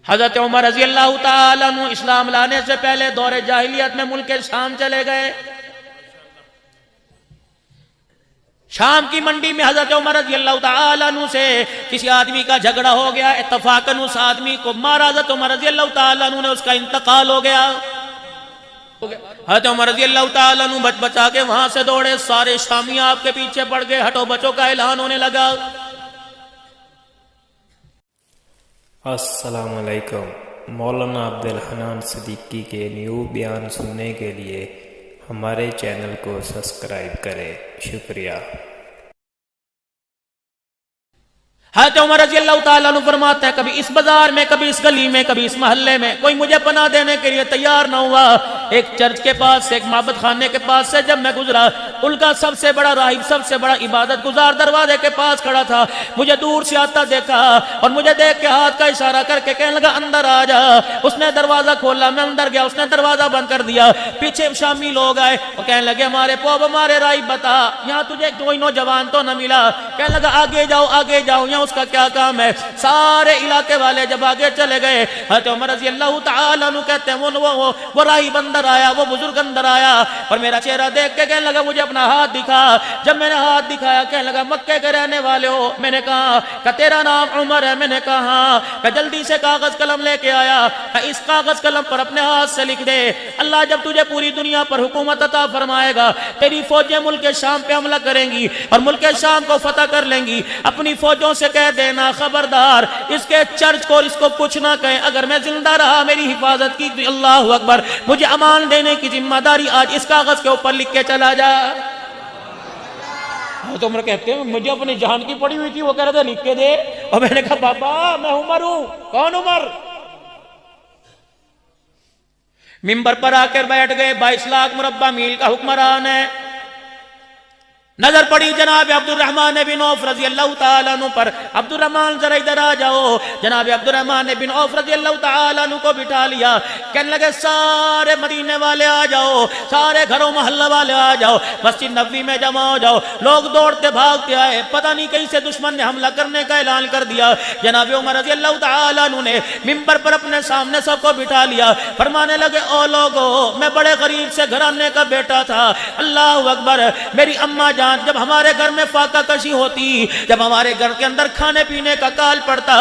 حضرت عمر رضی اللہ تعالیٰ عنہ اسلام لانے سے پہلے دور جاہلیت میں ملک شام چلے گئے. شام کی منڈی میں حضرت عمر رضی اللہ تعالیٰ عنہ سے کسی آدمی کا جھگڑا ہو گیا، اتفاقاً اس آدمی کو مارا. حضرت عمر رضی اللہ تعالیٰ عنہ نے اس کا انتقال ہو گیا. حضرت عمر رضی اللہ تعالیٰ عنہ بچ بچا کے وہاں سے دوڑے، سارے شامی آپ کے پیچھے پڑ گئے، ہٹو بچو کا اعلان ہونے لگا. السلام علیکم. مولانا عبدالحنان صدیقی کے نیو بیان سننے کے لیے ہمارے چینل کو سبسکرائب کریں. شکریہ. حضرت عمر رضی اللہ تعالیٰ عنہ فرماتا ہے کبھی اس بازار میں، کبھی اس گلی میں، کبھی اس محلے میں کوئی مجھے پناہ دینے کے لیے تیار نہ ہوا. ایک چرچ کے پاس سے، ایک معبد خانے کے پاس سے جب میں گزرا، ان کا سب سے بڑا راہب، سب سے بڑا عبادت گزار دروازے کے پاس کھڑا تھا. مجھے دور سے آتا دیکھا اور مجھے دیکھ کے ہاتھ کا اشارہ کر کے کہنے لگا اندر آ جا. اس نے دروازہ کھولا، میں اندر گیا، اس نے دروازہ بند کر دیا. پیچھے شامی لوگ آئے اور کہنے لگے ہمارے پوب، ہمارے راہب بتا یہاں تجھے کوئی نوجوان تو نہ ملا؟ کہنے لگا آگے جاؤ، آگے جاؤ، یہاں اس کا کیا کام ہے؟ سارے علاقے والے جب آگے چلے گئے، حضرت عمر رضی اللہ تعالیٰ عنہ کہتے ہیں وہ راہب اندر آیا، وہ بزرگ اندر آیا اور میرا چہرہ دیکھ کے کہنے لگا مجھے اپنا ہاتھ دکھا. جب میں نے ہاتھ دکھایا کہنے لگا مکے کے رہنے والے ہو؟ میں نے کہا کہ تیرا نام عمر ہے؟ میں نے کہا ہاں. کہ جلدی سے کاغذ قلم لے کے آیا، کہ اس کاغذ قلم پر اپنے ہاتھ سے لکھ دے اللہ جب تجھے پوری دنیا پر حکومت عطا فرمائے گا، تیری فوجیں ملک شام پہ حملہ کریں گی اور ملک شام کو فتح کر لیں گی. اپنی فوجوں سے کہہ دینا خبردار اس کے چرچ کو اس کو کچھ نہ کہیں، اگر میں زندہ رہا میری حفاظت کی. اللہ اکبر. مجھے امان دینے کی ذمہ داری آج اس کاغذ کے اوپر لکھ کے چلا جا. تو عمر کہتے ہیں مجھے اپنی جان کی پڑی ہوئی تھی، وہ کہہ رہا تھا لکھ کے دے. اور میں نے کہا بابا میں عمر ہوں. کون عمر؟ ممبر پر آ کر بیٹھ گئے. 22 لاکھ مربع میل کا حکمران ہے. نظر پڑی جناب عبد الرحمن بن عوف رضی اللہ تعالیٰ عنہ پر. عبد الرحمن ذرا ادھر آ جاؤ. جناب عبد الرحمن بن عوف رضی اللہ تعالیٰ عنہ کو بٹھا لیا. کہنے لگے سارے مدینے والے آ جاؤ، سارے گھروں محلہ والے آ جاؤ، مسجد نبوی میں جمع ہو جاؤ. لوگ دوڑتے بھاگتے آئے، پتہ نہیں کہیں سے دشمن نے حملہ کرنے کا اعلان کر دیا. جناب عمر رضی اللہ تعالیٰ عنہ نے ممبر پر اپنے سامنے سب کو بٹھا لیا. فرمانے لگے او لوگو، میں بڑے غریب سے گھرانے کا بیٹا تھا. اللہ اکبر. میری اماں جان جب ہمارے گھر میں فاقہ کشی ہوتی، جب ہمارے گھر کے اندر کھانے پینے کا کال پڑتا،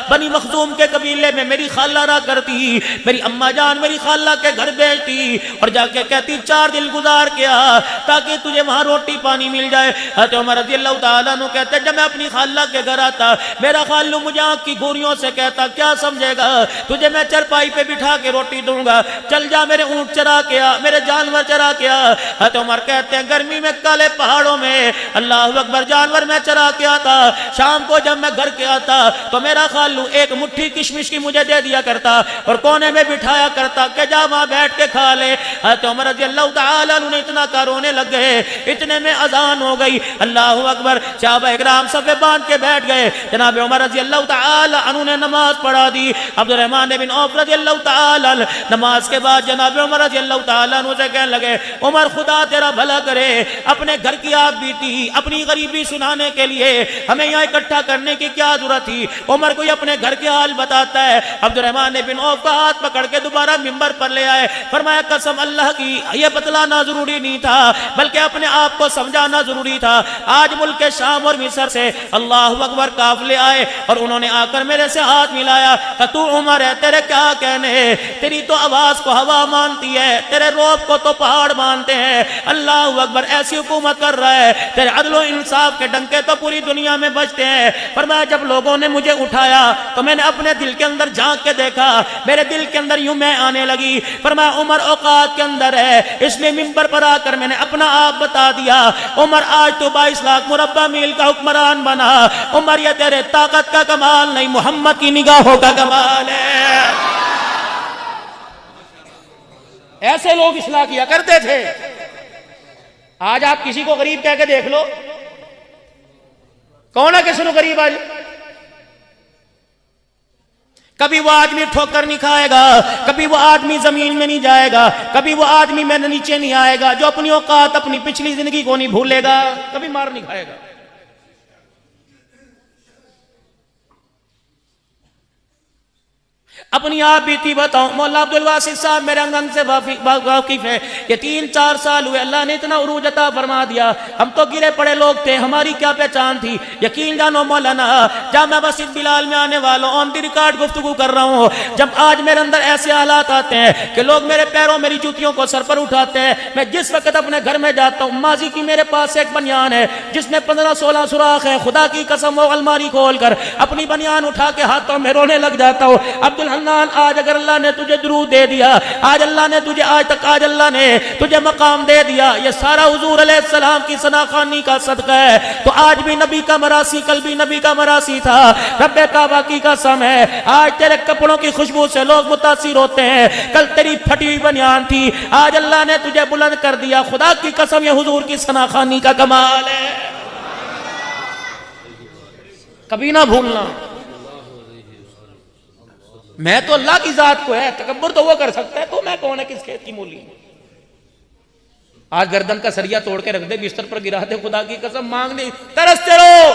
بنی مخزوم کے قبیلے میں میری خالہ رہا کرتی، میری اماں جان میری خالہ کے گھر بیچتی اور جا کے کہتی 4 دن گزار کے آ تاکہ تجھے وہاں روٹی پانی مل جائے. حضرت عمر رضی اللہ تعالیٰ عنہ کہتے ہیں جب میں اپنی خالہ کے گھر آتا، میرا خالو مجھے آنکھ کی گھوریوں سے کہتا کیا سمجھے گا تجھے میں چرپائی پہ بٹھا کے روٹی دوں گا، چل جا میرے اونٹ چرا کے آ، میرے جانور چرا کے آ. حضرت عمر کہتے ہیں گرمی میں کالے پہاڑوں میں اللہ اکبر جانور میں چرا کے آتا. شام کو جب میں گھر کے آتا تو میرا خالو ایک مٹھی کشمش کی مجھے دے دیا کرتا اور کونے میں بٹھایا کرتا کہ جا وہاں بیٹھ کے کھا لے. حضرت عمر رضی اللہ تعالیٰ عنہ اتنا کا رونے لگ گئے. اتنے میں اذان ہو گئی. اللہ اکبر. صحابہ اکرام صفے باندھ کے بیٹھ گئے. جناب عمر رضی اللہ تعالیٰ عنہ نے نماز پڑھا دی. عبد الرحمن بن عوف رضی اللہ تعالیٰ عنہ نماز کے بعد جناب عمر رضی اللہ تعالیٰ عنہ سے کہنے لگے عمر خدا تیرا بھلا کرے، اپنے گھر کی آپ بیتی، اپنی غریبی سنانے کے لیے ہمیں یہاں اکٹھا کرنے کی کیا ضرورت تھی؟ عمر کوئی اپنے گھر کے حال بتاتا ہے. عبد الرحمن بن عوف کا ہاتھ پکڑ کے دوبارہ ممبر پر لے آئے. فرمایا قسم اللہ کی یہ بتلانا ضروری نہیں تھا بلکہ اپنے آپ کو سمجھانا ضروری تھا. آج ملک شام اور مصر سے اللہ اکبر قافلے آئے اور انہوں نے آ کر میرے سے ہاتھ ملایا کہ تو عمر ہے، تیرے کیا کہنے، تیری تو آواز کو ہوا مانتی ہے، تیرے روب کو تو پہاڑ مانتے ہیں. اللہ اکبر. ایسی حکومت کر رہا ہے، تیرے عدل و انصاف کے ڈنکے تو پوری دنیا میں بجتے ہیں. فرمایا جب لوگوں نے مجھے اٹھایا تو میں نے اپنے دل کے اندر جھانک کے دیکھا، میرے دل کے اندر یوں میں آنے لگی. فرمایا عمر اوقات کے اندر ہے، اس لیے ممبر پر آ کر میں نے اپنا آپ بتا دیا. عمر آج تو 22 لاکھ مربع میل کا حکمران بنا. عمر یہ تیرے طاقت کا کمال نہیں، محمد کی نگاہوں کا کمال ہے. ایسے لوگ اصلاح کیا کرتے تھے. آج آپ کسی کو غریب کہہ کے دیکھ لو، کون ہے کسی کو غریب؟ آج کبھی وہ آدمی ٹھوکر نہیں کھائے گا، کبھی وہ آدمی زمین میں نہیں جائے گا، کبھی وہ آدمی میں نیچے نہیں آئے گا جو اپنی اوقات اپنی پچھلی زندگی کو نہیں بھولے گا، کبھی مار نہیں کھائے گا. اپنی آپ بیتی بتاؤں. مولا عبدالواسط صاحب میرے انگن سے واقف ہے کہ 3-4 سال ہوئے اللہ نے اتنا عروج عطا فرما دیا. ہم تو گرے پڑے لوگ تھے, ہماری کیا پہچان تھی. یقین جانو مولانا, جب میں مسجد بلال میں آنے والوں آن دی ریکارڈ گفتگو کر رہا ہوں, جب آج میرے اندر ایسے حالات آتے ہیں کہ لوگ میرے پیروں میری جوتیوں کو سر پر اٹھاتے ہیں, میں جس وقت اپنے گھر میں جاتا ہوں, ماضی کی میرے پاس ایک بنیان ہے جس میں 15-16 سوراخ ہے, خدا کی قسم وہ الماری کھول کر اپنی بنیان اٹھا کے ہاتھوں میں رونے لگ جاتا ہوں. عبدالحنان, آج اگر اللہ نے تجھے درود دے دیا, آج اللہ نے تجھے آج اللہ نے تجھے مقام دے دیا, یہ سارا حضور علیہ السلام کی ثناخوانی کا صدقہ ہے. تو آج بھی نبی کا مراسی, کل بھی نبی کا مراسی تھا. رب کعبہ کی قسم ہے, آج تیرے کپڑوں کی خوشبو سے لوگ متاثر ہوتے ہیں, کل تیری پھٹی ہوئی بنیان تھی, آج اللہ نے تجھے بلند کر دیا. خدا کی قسم یہ حضور کی ثناخوانی کا کمال ہے, کبھی نہ بھولنا. میں تو اللہ کی ذات کو ہے, تکبر تو وہ کر سکتا ہے, تو میں کون ہے کس کھیت کی مولی. آج گردن کا سریا توڑ کے رکھ دے, بستر پر گرا دے, خدا کی قسم مانگنے ترستے رہو,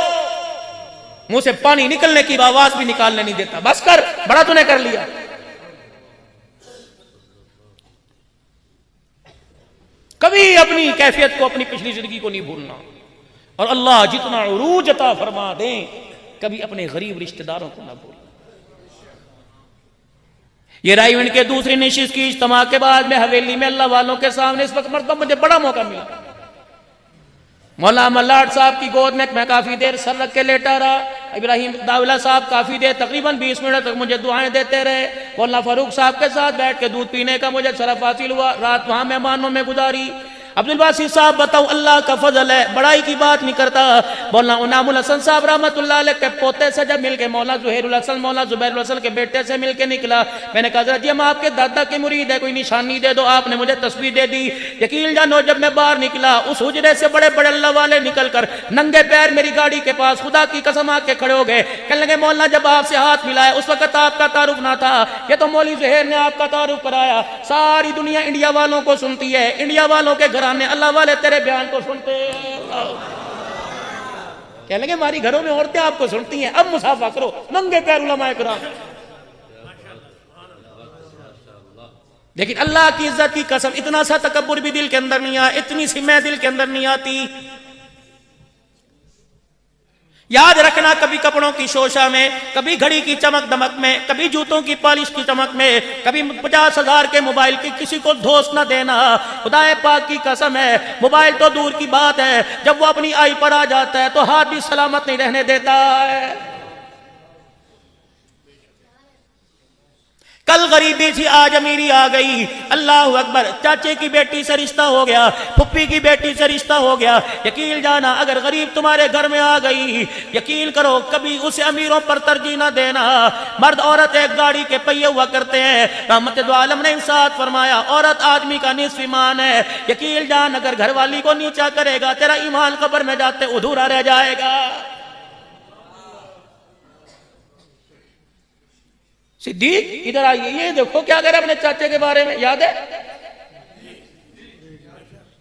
منہ سے پانی نکلنے کی آواز بھی نکالنے نہیں دیتا. بس کر, بڑا تو نے کر لیا. کبھی اپنی کیفیت کو, اپنی پچھلی زندگی کو نہیں بھولنا. اور اللہ جتنا عروج عطا فرما دیں, کبھی اپنے غریب رشتہ داروں کو نہ بھولنا. یہ رائے ایونٹ کے دوسری نشست کی اجتماع کے بعد میں حویلی میں اللہ والوں کے سامنے اس وقت مرتبہ مجھے بڑا موقع ملا. مولانا ملاٹ صاحب کی گود میں کافی دیر سر رکھ کے لیٹا رہا. ابراہیم داولہ صاحب کافی دیر تقریباً 20 منٹ تک مجھے دعائیں دیتے رہے. مولانا فاروق صاحب کے ساتھ بیٹھ کے دودھ پینے کا مجھے شرف حاصل ہوا. رات وہاں مہمانوں میں گزاری. عبدالباسط صاحب بتاؤ, اللہ کا فضل ہے, بڑائی کی بات نہیں کرتا. مولانا انعام الحسن صاحب رحمت اللہ علیہ کے پوتے سے جب مل کے, مولانا ظہیر الحسن, مولانا زبیر الحسن کے بیٹے سے مل کے نکلا, میں نے کہا حضرت جی ہم آپ کے دادا کے مرید ہیں, کوئی نشانی دے دو. آپ نے مجھے تسبیح دے دی. یقین جانو جب میں باہر نکلا, اس حجرے سے بڑے بڑے اللہ والے نکل کر ننگے پیر میری گاڑی کے پاس خدا کی قسم آ کے کھڑے ہو گئے. کہنے لگے مولانا جب آپ سے ہاتھ ملایا اس وقت آپ کا تعارف نہ تھا, یہ تو مولوی ظہیر نے آپ کا تعارف کرایا. ساری دنیا انڈیا والوں کو سنتی ہے, انڈیا والوں کے گھرانے اللہ والے تیرے بیان کو سنتے ہیں. کہنے لگے ہماری گھروں میں عورتیں آپ کو سنتی ہیں, اب مصافحہ کرو. ننگے پیر علماء کرام. لیکن اللہ کی عزت کی قسم اتنا سا تکبر بھی دل کے اندر نہیں آیا, اتنی سی میں دل کے اندر نہیں آتی. یاد رکھنا, کبھی کپڑوں کی شوشہ میں, کبھی گھڑی کی چمک دمک میں, کبھی جوتوں کی پالش کی چمک میں, کبھی 50,000 کے موبائل کی کسی کو دھوس نہ دینا. خدا پاک کی قسم ہے, موبائل تو دور کی بات ہے, جب وہ اپنی آئی پر آ جاتا ہے تو ہاتھ بھی سلامت نہیں رہنے دیتا ہے. کل غریبی تھی, آج امیری آ گئی. اللہ اکبر. چاچے کی بیٹی سے رشتہ ہو گیا, پھپھی کی بیٹی سے رشتہ ہو گیا. یقین جانا اگر غریب تمہارے گھر میں آ گئی, یقین کرو کبھی اسے امیروں پر ترجیح نہ دینا. مرد عورت ایک گاڑی کے پہیے ہوا کرتے ہیں. رحمت دو عالم نے ارشاد فرمایا, عورت آدمی کا نصف ایمان ہے. یقین جان اگر گھر والی کو نیچا کرے گا, تیرا ایمان قبر میں جاتے ادھورا رہ جائے گا. صدیق ادھر آئیے, یہ دیکھو کیا کہہ رہے اپنے چاچے کے بارے میں, یاد ہے؟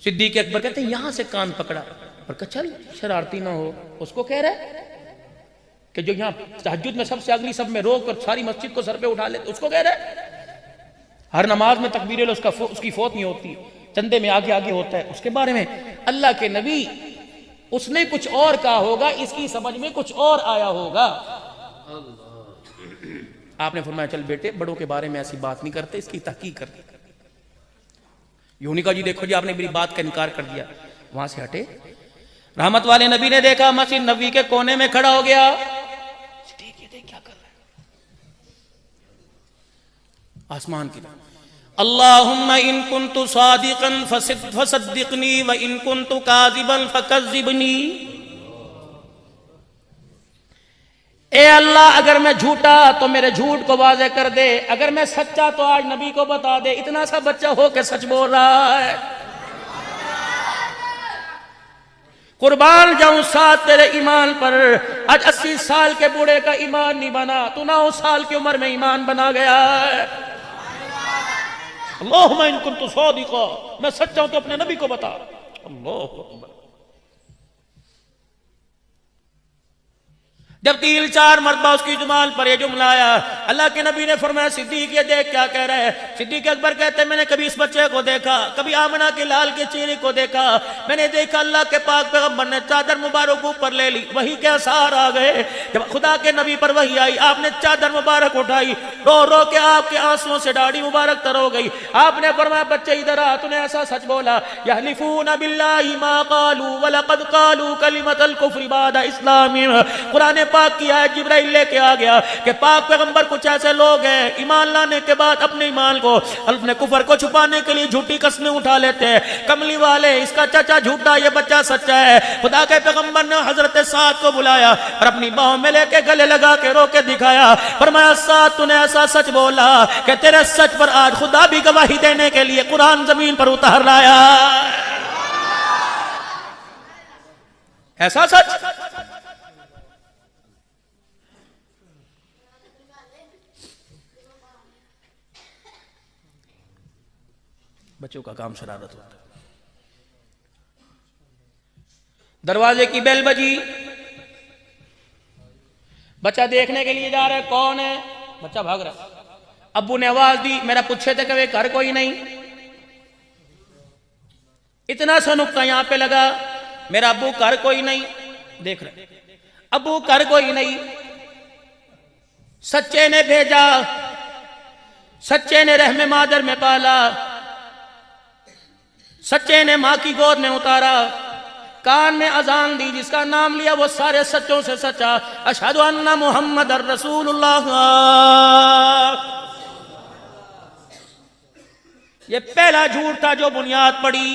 صدیق اکبر کہتے ہیں یہاں سے کان پکڑا اور کہا چل شرارتی نہ ہو. اس کو کہہ رہے کہ جو یہاں تہجد میں سب سے اگلی سب میں روک کر ساری مسجد کو سر پہ اٹھا لیتے, اس کو کہہ رہے ہر نماز میں تکبیر اس کی فوت نہیں ہوتی, چندے میں آگے آگے ہوتا ہے. اس کے بارے میں اللہ کے نبی, اس نے کچھ اور کہا ہوگا, اس کی سمجھ میں کچھ اور آیا ہوگا. آپ نے فرمایا چل بیٹے بڑوں کے بارے میں ایسی بات نہیں کرتے, اس کی تحقیق کرتے. یوں نہیں کہا جی دیکھو جی آپ نے میری بات کا انکار کر دیا. وہاں سے ہٹے. رحمت والے نبی نے دیکھا مسجد نبوی کے کونے میں کھڑا ہو گیا. یہ دیکھ کیا کر رہا ہے, آسمان کی طرف. اللہم ان کنت صادقا فصدقنی وان کنت کاذبا فکذبنی. اے اللہ اگر میں جھوٹا تو میرے جھوٹ کو واضح کر دے, اگر میں سچا تو آج نبی کو بتا دے. اتنا سا بچہ ہو کے سچ بول رہا ہے. قربان جاؤں ساتھ تیرے ایمان پر. آج 80 سال کے بوڑھے کا ایمان نہیں بنا, تو 9 سال کی عمر میں ایمان بنا گیا ہے. اللہم ان کنت صادقا, میں سچا ہوں تو اپنے نبی کو بتا. اللہ اکبر. جب 3-4 مرتبہ اس کی زبان پر یہ جملہ آیا، اللہ کے نبی نے فرمایا صدیق یہ دیکھ کیا کہہ رہا ہے؟ صدیق اکبر کہتے ہیں میں نے کبھی اس بچے کو دیکھا، کبھی آمنہ کے لال کے چہرے کو دیکھا، میں نے دیکھا اللہ کے پاک پیغمبر نے چادر مبارک اوپر لے لی، وہی کے اثار آ گئے، جب خدا کے نبی پر وہی آئی آپ نے چادر مبارک اٹھائی، رو رو کے آپ کے آنسوؤں سے داڑھی مبارک تر ہو گئی، آپ نے فرمایا بچے ادھر آ، تو نے ایسا سچ بولا، یحلفون باللہ ما قالوا ولقد قالوا کلمۃ الکفر بعد اسلامہم۔ قرآن پاک کی آیت جبرائیل لے کے آ گیا کہ پاک پیغمبر کچھ ایسے لوگ ہیں ایمان لانے کے بعد اپنے ایمان کو، اپنے کفر کو چھپانے کے لیے جھوٹی قسمیں اٹھا لیتے ہیں، کملی والے اس کا چچا جھوٹا یہ بچہ سچا ہے۔ خدا کے پیغمبر نے حضرت سعد کو بلایا اور اپنی باہوں میں لے کے گلے لگا کے رو کے دکھایا، فرمایا سعد تو نے ایسا سچ بولا کہ تیرے سچ پر آج خدا بھی گواہی دینے کے لیے قرآن زمین پر اتار لایا، ایسا سچ۔ بچوں کا کام شرارت ہوتا ہے۔ دروازے کی بیل بجی، بچہ دیکھنے کے لیے جا رہا ہے، کون ہے؟ بچہ بھاگ رہا ہے، ابو نے آواز دی، میرا پوچھے تھے کہ گھر کوئی نہیں، اتنا سا نقطہ یہاں پہ لگا، میرا ابو گھر کوئی نہیں، دیکھ رہے ابو گھر کوئی نہیں، سچے نے بھیجا، سچے نے رحم مادر میں پالا، سچے نے ماں کی گود میں اتارا، کان میں اذان دی، جس کا نام لیا وہ سارے سچوں سے سچا، اشہد ان محمد رسول اللہ۔ یہ پہلا جھوٹ تھا جو بنیاد پڑی۔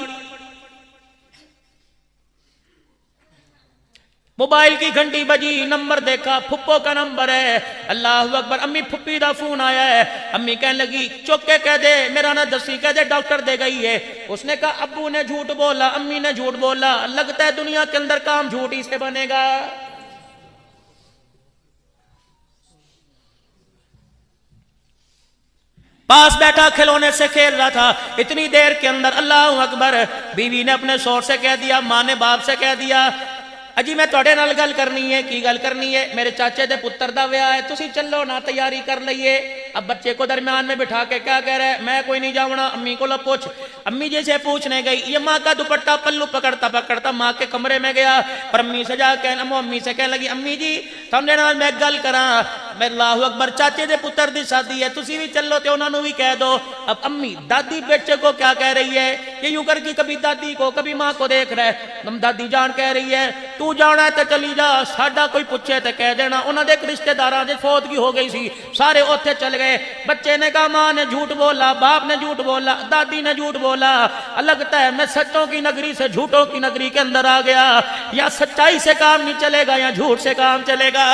موبائل کی گھنٹی بجی، نمبر دیکھا، پھپھو کا نمبر ہے، اللہ اکبر، امی پھپھی دا فون آیا ہے، امی کہنے لگی چوک کے کہہ دے میرا نہ دسی، کہہ دے ڈاکٹر دے گئی ہے۔ اس نے کہا ابو نے جھوٹ بولا، امی نے جھوٹ بولا، لگتا ہے دنیا کے اندر کام جھوٹ ہی سے بنے گا۔ پاس بیٹھا کھلونے سے کھیل رہا تھا، اتنی دیر کے اندر اللہ اکبر، بیوی نے اپنے شوہر سے کہہ دیا، ماں نے باپ سے کہہ دیا اجی میں توڑے نال گل کرنی ہے، کی گل کرنی ہے؟ میرے چاچے دے پتر دا ویاہ ہے، تسی چلو نا تیاری کر لئیے۔ اب بچے کو درمیان میں بٹھا کے کیا کہہ رہا ہے؟ میں کوئی نہیں جاؤنا، امی کو لو پوچھ۔ امی جیسے پوچھنے گئی، یہ ماں کا دوپٹہ پلو پکڑتا پکڑتا ماں کے کمرے میں گیا، پر امی سے جا کے امی سے کہنے لگی امی جی تھمنے نال میں گل کراں، میں اللہ اکبر چاچے دے پتر دی شادی ہے، تسی بھی چلو تے انہاں نوں بھی کہہ دو۔ اب امی دادی بیٹے کو کیا کہہ رہی ہے؟ یہ یوں کر کے کبھی دادی کو کبھی ماں کو دیکھ رہا ہے، ہم دادی جان کہہ رہی ہے تو جانا ہے تے چلی جا، ساڈا کوئی پوچھے تے کہہ دینا۔ انہاں دے رشتہ داراں دے فوتگی ہو گئی سی، سارے اوتھے چل گئے۔ بچے نے کہا ماں نے جھوٹ بولا، باپ نے جھوٹ بولا، دادی نے جھوٹ بولا، لگتا ہے میں سچوں کی نگری سے جھوٹوں کی نگری کے اندر آ گیا، یا سچائی سے کام نہیں چلے گا یا جھوٹ سے کام چلے گا۔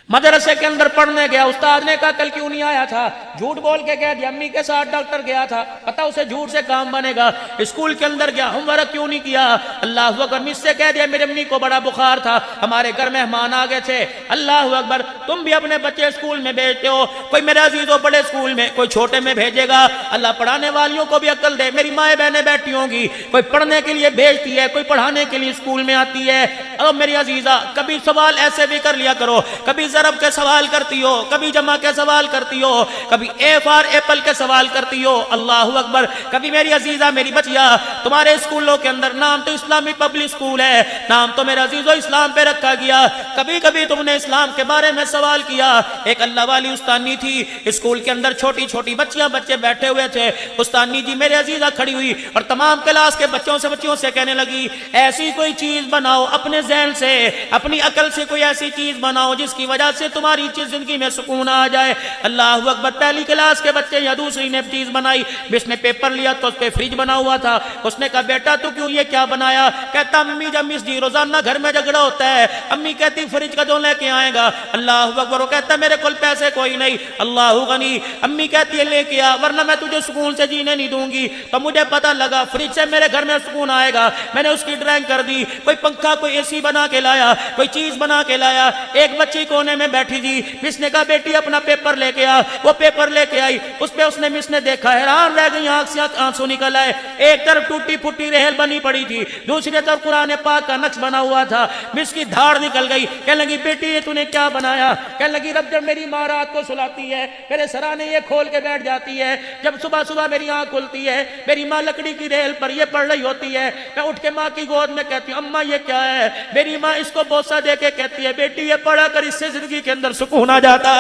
مدرسے کے اندر پڑھنے گیا، استاد نے کہا کل کیوں نہیں آیا تھا؟ جھوٹ بول کے کہہ دیا امی کے ساتھ ڈاکٹر گیا تھا، پتہ اسے جھوٹ سے کام بنے گا۔ اسکول کے اندر گیا، ہوم ورک کیوں نہیں کیا؟ اللہ اکبر، مجھ سے کہہ دیا میری امی کو بڑا بخار تھا، ہمارے گھر مہمان آ گئے تھے۔ اللہ اکبر، تم بھی اپنے بچے اسکول میں بھیجتے ہو، کوئی میرے عزیزوں بڑے اسکول میں، کوئی چھوٹے میں بھیجے گا۔ اللہ پڑھانے والیوں کو بھی عقل دے، میری مائیں بہنیں بیٹھی ہوں گی، کوئی پڑھنے کے لیے بھیجتی ہے، کوئی پڑھانے کے لیے اسکول میں آتی ہے۔ اور میری عزیزہ کبھی سوال ایسے بھی کر لیا کرو، کبھی ضرب کے سوال کرتی ہو، کبھی جمع کے سوال کرتی ہو، کبھی اے فار ایپل کے سوال کرتی ہو۔ اللہ اکبر، کبھی میری عزیزہ میری بچیا تمہارے اسکولوں کے اندر نام تو اسلامی پبلک اسکول ہے، نام تو میرے عزیزوں اسلام پہ رکھا گیا، کبھی کبھی تم نے اسلام کے بارے میں سوال کیا؟ ایک اللہ والی استانی تھی، اسکول کے اندر چھوٹی چھوٹی بچیاں بچے بیٹھے ہوئے تھے، استانی جی میرے عزیزہ کھڑی ہوئی اور تمام کلاس کے بچیوں سے کہنے لگی ایسی کوئی چیز بناؤ اپنے ذہن سے، اپنی عقل سے کوئی ایسی چیز بناؤ جس کی وجہ سے تمہاری زندگی میں سکون آ جائے۔ اللہ اکبر، پہلی کلاس کے بچے یا دوسری نے چیز بنائی، اس نے پیپر لیا تو اس پہ فریج بنا ہوا تھا، اس نے کہا بیٹا تو کیوں یہ کیا بنایا؟ کہتا امی جب مس جی روزانہ گھر میں جھگڑا ہوتا ہے، امی کہتی فریج کا جو لے کے آئے گا؟ اللہ اکبر، وہ کہتا میرے کول پیسے کوئی نہیں، اللہ غنی، امی کہتی ہے لے کے آ ورنہ میں تجھے سکون سے جینے نہیں دوں گی۔ تو مجھے پتہ لگا فریج سے میرے گھر میں سکون آئے گا، میں نے اس کی ڈرائنگ کر دی، کوئی پنکھا کوئی اے سی بنا کے لایا، کوئی چیز بنا کے لایا۔ ایک بچی کو کونے میں بیٹھی تھی. مس نے کہا بیٹی اپنا پیپر لے کے آ. وہ پیپر لے کے آئی. اس پہ مس نے دیکھا, حیران رہ گئی, آنکھ سے آنسو نکل آئے. ایک طرف ٹوٹی پھوٹی ریل بنی پڑی تھی, دوسری طرف قرآن پاک کا نقش بنا ہوا تھا. مس کی دھاڑ نکل گئی. کہنے لگی بیٹی یہ تو نے کیا بنایا؟ کہنے لگی رب جب میری ماں رات کو سلاتی ہے میرے سرانے یہ کھول کے بیٹھ جاتی ہے, جب صبح صبح میری آنکھ کھلتی ہے میری ماں لکڑی کی ریل پر یہ پڑھ رہی ہوتی ہے, میں اٹھ کے ماں کی گود میں کہتی ہوں اماں یہ کیا ہے؟ میری ماں اس کو بوسہ دے کے کہتی ہے بیٹی یہ پڑھا کر, اس سے زندگی کے اندر سکون آ جاتا.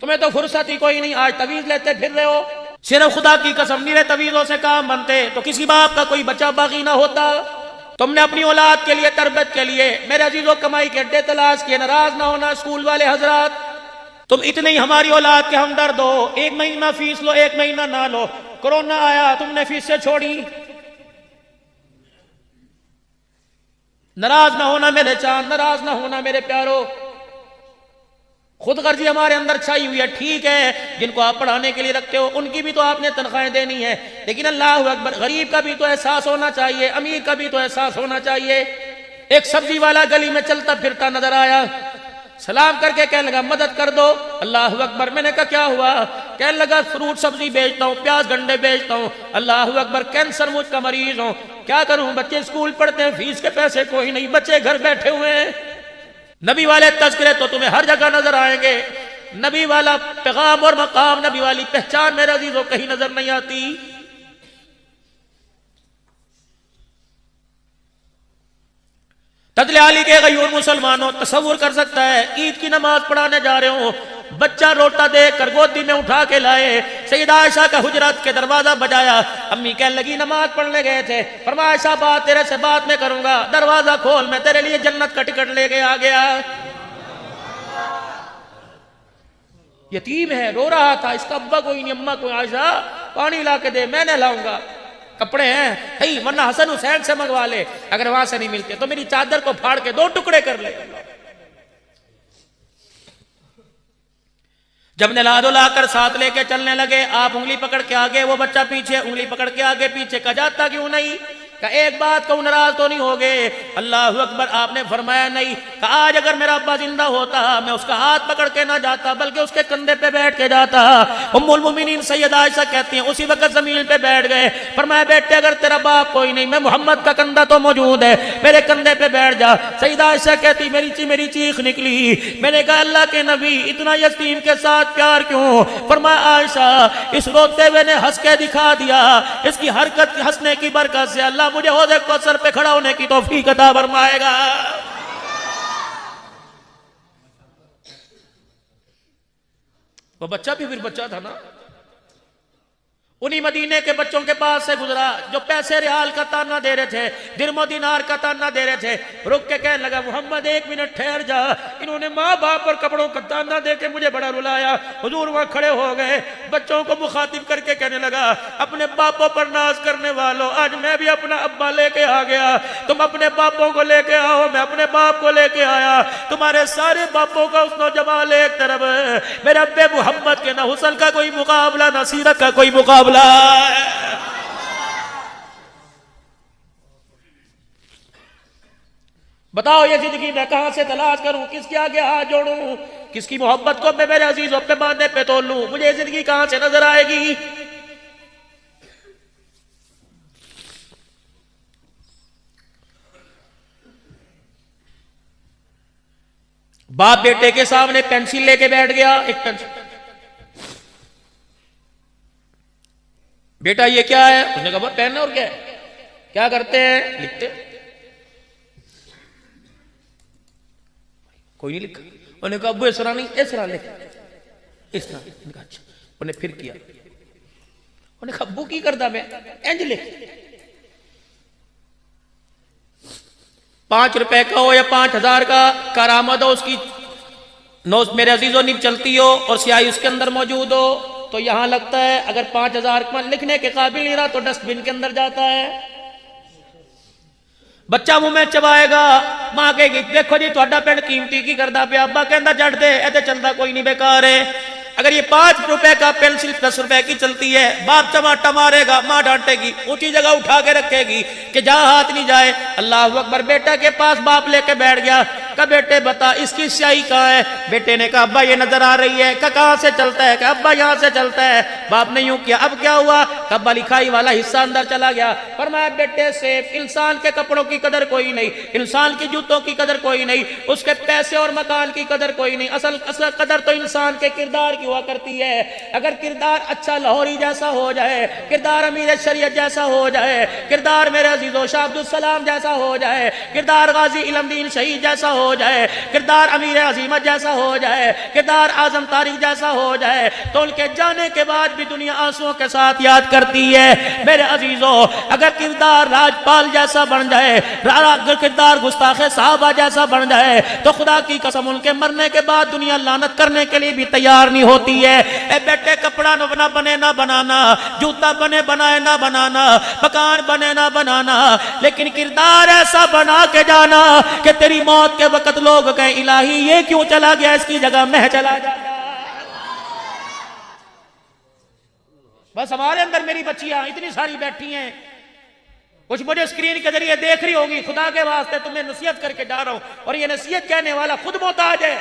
تمہیں تو فرصت ہی کوئی نہیں, آج تویز لیتے پھر رہے ہو. صرف خدا کی قسم میرے تویزوں سے کام بنتے تو کسی باپ کا کوئی بچہ باقی نہ ہوتا. تم نے اپنی اولاد کے لیے, تربیت کے لیے میرے عزیزوں کمائی کے اڈے تلاش کیے. ناراض نہ ہونا اسکول والے حضرات, تم اتنے ہی ہماری اولاد کے ہمدرد ہو. ایک مہینہ فیس لو, ایک مہینہ نہ لو. کرونا آیا تم نے فیس سے چھوڑی. ناراض نہ ہونا میرے چاند, ناراض نہ ہونا میرے پیارو. خود غرضی ہمارے اندر چھائی ہوئی ہے. ٹھیک ہے جن کو آپ پڑھانے کے لیے رکھتے ہو ان کی بھی تو آپ نے تنخواہیں دینی ہے, لیکن اللہ اکبر غریب کا بھی تو احساس ہونا چاہیے, امیر کا بھی تو احساس ہونا چاہیے. ایک سبزی والا گلی میں چلتا پھرتا نظر آیا, سلام کر کے کہنے لگا مدد کر دو. اللہ اکبر. میں نے کہا کیا ہوا؟ کہنے لگا فروٹ سبزی بیچتا ہوں, پیاز گنڈے بیچتا ہوں. اللہ اکبر. کینسر مجھ کا مریض ہوں, کیا کروں؟ بچے اسکول پڑھتے ہیں, فیس کے پیسے کوئی نہیں, بچے گھر بیٹھے ہوئے ہیں. نبی والے تذکرے تو تمہیں ہر جگہ نظر آئیں گے, نبی والا پیغام اور مقام, نبی والی پہچان میرے عزیزوں کہیں نظر نہیں آتی. تدل علی کے غیور مسلمانوں تصور کر سکتا ہے عید کی نماز پڑھانے جا رہے ہوں, بچہ روتا دیکھ کر گودی میں اٹھا کے لائے, سیدہ عائشہ کا حجرات کے دروازہ بجایا. امی کہنے لگی نماز پڑھنے گئے تھے, فرمایا عائشہ بات تیرے سے بات میں کروں گا, دروازہ کھول میں تیرے لیے جنت کا ٹکٹ لے کے آ گیا. یتیم ہے, رو رہا تھا, اس کا ابا کوئی نہیں, اماں کوئی. عائشہ پانی لا کے دے, میں نہ لاؤں گا. کپڑے ہیں ہی ورنہ حسن حسین سے منگوا لے, اگر وہاں سے نہیں ملتے تو میری چادر کو پھاڑ کے 2 ٹکڑے کر لے. جب نلا دو لا کر ساتھ لے کے چلنے لگے, آپ انگلی پکڑ کے آگے, وہ بچہ پیچھے, انگلی پکڑ کے آگے پیچھے. کہا جاتا کیوں نہیں؟ کہ ایک بات کو ناراض تو نہیں ہو گئے؟ اللہ اکبر. آپ نے فرمایا نہیں. کہ آج اگر میرا ابا زندہ ہوتا میں اس کا ہاتھ پکڑ کے نہ جاتا بلکہ اس کے کندھے پہ بیٹھ کے جاتا. ام المومنین سیدہ عائشہ کہتی ہیں اسی وقت زمین پہ بیٹھ گئے. فرمایا بیٹے اگر تیرا باپ کوئی نہیں, میں محمد کا کندھا تو موجود ہے, میرے کندھے پہ بیٹھ جا. سیدہ عائشہ کہتی میری چیخ نکلی. میں نے کہا اللہ کے نبی اتنا یتیم کے ساتھ پیار کیوں؟ فرمایا عائشہ اس روتے ہوئے نے ہنس کے دکھا دیا, اس کی حرکت ہنسنے کی برکت سے اللہ مجھے حوض کوثر پہ کھڑا ہونے کی توفیق عطا فرمائے گا. وہ بچہ بھی پھر بچہ تھا نا, انہی مدینے کے بچوں کے پاس سے گزرا جو پیسے ریال کا تانا دے رہے تھے, درم و دینار کا تانا دے رہے تھے. رک کے کہنے لگا محمد 1 منٹ ٹھہر جا, انہوں نے ماں باپ اور کپڑوں کا تانا دے کے مجھے بڑا رلایا. حضور وہاں کھڑے ہو گئے, بچوں کو مخاطب کر کے کہنے لگا اپنے باپوں پر ناز کرنے والوں, آج میں بھی اپنا ابا لے کے آ گیا. تم اپنے باپوں کو لے کے آؤ, میں اپنے باپ کو لے کے آیا. تمہارے سارے باپوں کا حسن و جمال ایک طرف, میرے ابے محمد کے نہ حسن کا کوئی مقابلہ نہ سیرت کا کوئی مقابلہ. بتاؤ یہ زندگی میں کہاں سے تلاش کروں, کس کے آگے ہاتھ جوڑوں, کس کی محبت کو میں میرے عزیزوں پہ باندھے پہ تول لوں؟ مجھے یہ زندگی کہاں سے نظر آئے گی؟ باپ بیٹے کے سامنے پینسل لے کے بیٹھ گیا, ایک پینسل. بیٹا یہ کیا ہے؟ اس نے کہا پین ہے, اور کیا ہے؟ کیا کرتے ہیں؟ لکھتے. کوئی نہیں لکھا. انہوں نے کہا ابو اس طرح نہیں, اس طرح لکھ, اس طرح. انہوں نے کہا اچھا. انہوں نے پھر کیا. انہوں نے کہا ابو کی کردا میں انج لکھ. 5 روپے کا ہو یا 5000 کا کارآمد ہو, اس کی نوز میرے عزیزوں نیب چلتی ہو اور سیاہی اس کے اندر موجود ہو تو یہاں لگتا ہے. اگر 5000 کا لکھنے کے قابل نہیں رہا تو ڈسٹ بن کے اندر جاتا ہے. بچہ منہ میں چبائے گا, ماں کہے گی دیکھو جی تہاڈا پینڈ قیمتی کی کردا پیا, ابا کہندا جڑ دے, ایتے چلدا کوئی نہیں, بیکار ہے. اگر یہ 5 روپے کا پینسل 10 روپے کی چلتی ہے، باپ چماٹا مارے گا، ماں ڈانٹے گی، اونچی جگہ اٹھا کے رکھے گی کہ جہاں ہاتھ نہیں جائے۔ اللہ اکبر، بیٹا کے پاس باپ لے کے بیٹھ گیا، کہا بیٹے بتا اس کی سیاہی کہاں ہے؟ بیٹے نے کہا ابا یہ نظر آ رہی ہے۔ کہا کہاں سے چلتا ہے؟ کہا ابا یہاں سے چلتا ہے۔ باپ نے یوں کیا، اب کیا ہوا؟ کہا ابا لکھائی والا حصہ اندر چلا گیا۔ فرمایا بیٹے سے انسان کے کپڑوں کی قدر کوئی نہیں، انسان کی جوتوں کی قدر کوئی نہیں، اس کے پیسے اور مکان کی قدر کوئی نہیں، اصل قدر تو انسان کے کردار کی ہوا کرتی ہے۔ اگر کردار اچھا لاہوری جیسا ہو جائے، کردار امیر شریعت جیسا ہو جائے، کردار میرے عزیزو شاہ عبدالسلام جیسا ہو جائے، کردار غازی علم دین شہید جیسا ہو جائے، کردار امیر عظیمت جیسا ہو جائے، کردار اعظم تاریخ جیسا ہو جائے، تو ان کے جانے کے بعد بھی دنیا آنسوؤں کے ساتھ یاد کرتی ہے۔ میرے عزیزو اگر کردار راجپال جیسا بن جائے، اگر کردار گستاخ صحابہ جیسا بن جائے، تو خدا کی قسم ان کے مرنے کے بعد دنیا لعنت کرنے کے لیے بھی تیار نہیں ہوتی ہے۔ اے بیٹے کپڑا نہ بنے نہ بنانا، جوتا بنے بنائے نہ بنانا، مکان بنے نہ بنانا، لیکن کردار ایسا بنا کے جانا کہ تیری موت کے وقت لوگ کہیں الہی یہ کیوں چلا گیا، اس کی جگہ میں چلا جاتا۔ بس ہمارے اندر میری بچیاں اتنی ساری بیٹھی ہیں، کچھ مجھے اسکرین کے ذریعے دیکھ رہی ہوگی، خدا کے واسطے تمہیں نصیحت کر کے جا رہا ہوں، اور یہ نصیحت کہنے والا خود محتاج ہے۔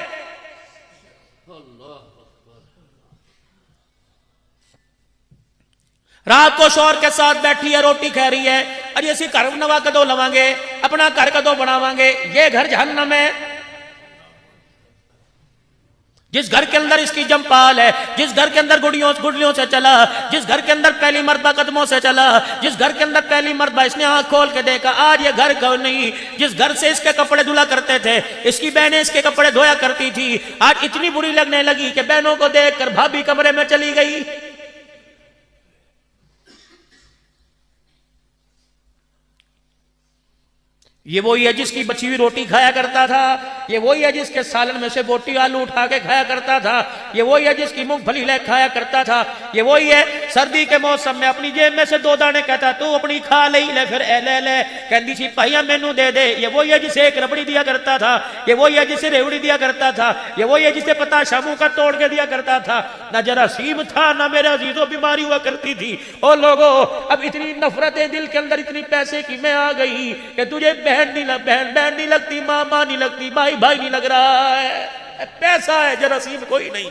رات کو شوہر کے ساتھ بیٹھی ہے، روٹی کھا رہی ہے، اجی اسی گھر نوا کدو لواں گے، اپنا گھر کدو بناواں گے، یہ گھر جہنم ہے۔ جس گھر کے اندر اس کی جمپال ہے، جس گھر کے اندر گڑیوں سے چلا، جس گھر کے اندر پہلی مرتبہ قدموں سے چلا، جس گھر کے اندر پہلی مرتبہ اس نے آنکھ کھول کے دیکھا، آج یہ گھر کو نہیں، جس گھر سے اس کے کپڑے دھلا کرتے تھے، اس کی بہنیں اس کے کپڑے دھویا کرتی تھی، آج اتنی بری لگنے لگی کہ بہنوں کو دیکھ کر بھابھی کمرے میں چلی گئی۔ یہ وہی ہے جس کی بچی ہوئی روٹی کھایا کرتا تھا، یہ وہی ہے جس کے سالن میں سے بوٹی آلو اٹھا کے کھایا کرتا تھا، یہ وہی ہے جس کی مونگ پھلی لے کھایا کرتا تھا، یہ وہی ہے سردی کے موسم میں اپنی جیب میں سے 2 دانے کہتا تو اپنی کھا لے پھر اے لے لے، کہندی سی پہیا مینوں دے دے، یہ وہی ہے جسے ایک ربڑی دیا کرتا تھا، یہ وہی ہے جسے ریوڑی دیا کرتا تھا، یہ وہی ہے جسے پتا شاموں کا توڑ کے دیا کرتا تھا، نہ جراثیم تھا نہ میرے عزیزوں بیماری ہوا کرتی تھی۔ او لوگو اب اتنی نفرتیں دل کے اندر اتنی پیسے کی میں آ گئی کہ تجھے بہن نہیں لگتی، ماں نہیں لگتی، بھائی نہیں لگ رہا ہے، پیسہ ہے جراثیم کوئی نہیں۔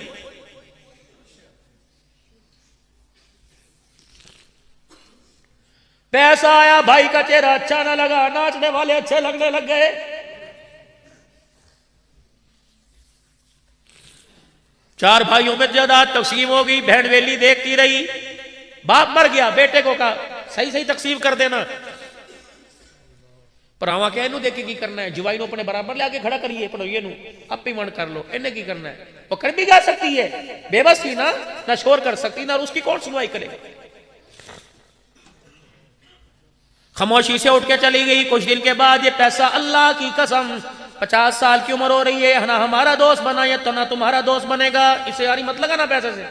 پیسہ آیا، بھائی کا چہرہ اچھا نہ لگا، ناچنے والے اچھے لگنے لگ گئے۔ چار بھائیوں میں جائیداد تقسیم ہو گئی، بہن ویلی دیکھتی رہی، باپ مر گیا، بیٹے کو کہا صحیح تقسیم کر دینا، پر آواں کہ اینو دیکھے کی کرنا ہے، جوائی نو اپنے برابر لے کے کھڑا کریے، پڑھو یہ نو آپ ہی ون کر لو، انہیں کی کرنا ہے، وہ کر بھی جا سکتی ہے، بے بس تھی نہ شور کر سکتی، نہ اس کی کون سنوائی کرے گا۔ خاموشی سے اٹھ کے چلی گئی۔ کچھ دن کے بعد یہ پیسہ اللہ کی قسم 50 سال کی عمر ہو رہی ہے، نہ ہمارا دوست بنا یہ تو نہ تمہارا دوست بنے گا، اسے یاری مت لگا نا پیسے سے،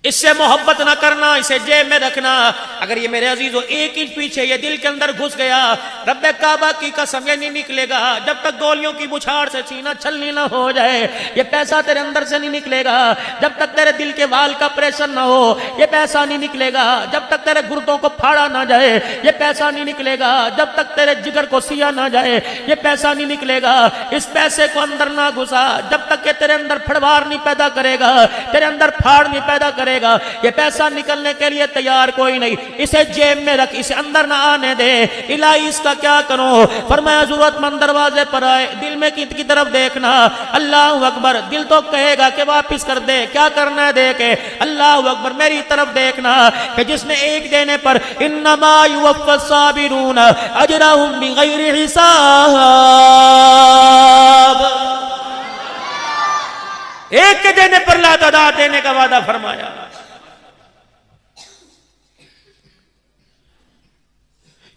اس سے محبت نہ کرنا، اسے جیب میں رکھنا۔ اگر یہ میرے عزیزو 1 انچ پیچھے یہ دل کے اندر گھس گیا، رب کعبہ کی قسم یہ نہیں نکلے گا جب تک گولیوں کی بچھاڑ سے سینہ چھلنی نہ ہو جائے، یہ پیسہ تیرے اندر سے نہیں نکلے گا جب تک تیرے دل کے وال کا آپریشن نہ ہو، یہ پیسہ نہیں نکلے گا جب تک تیرے گردوں کو پھاڑا نہ جائے، یہ پیسہ نہیں نکلے گا جب تک تیرے جگر کو سیا نہ جائے، یہ پیسہ نہیں نکلے گا۔ اس پیسے کو اندر نہ گھسا جب تک کہ تیرے اندر پھڑوار نہیں پیدا کرے گا، تیرے اندر پھاڑ نہیں پیدا کرے گا، یہ پیسہ نکلنے کے لیے تیار کوئی نہیں، اسے جیب میں رکھ، اسے اندر نہ آنے دے۔ الہی اس کا کیا کروں؟ فرمایا ضرورت مند دروازے پر آئے، دل میں کی طرف دیکھنا، اللہ اکبر، دل تو کہے گا کہ واپس کر دے، کیا کرنا ہے دے کے، اللہ اکبر میری طرف دیکھنا کہ جس نے ایک دینے پر انما یوفی الصابرون اجرهم بغیر حساب، ایک کے دینے پر لا تعداد دینے کا وعدہ فرمایا۔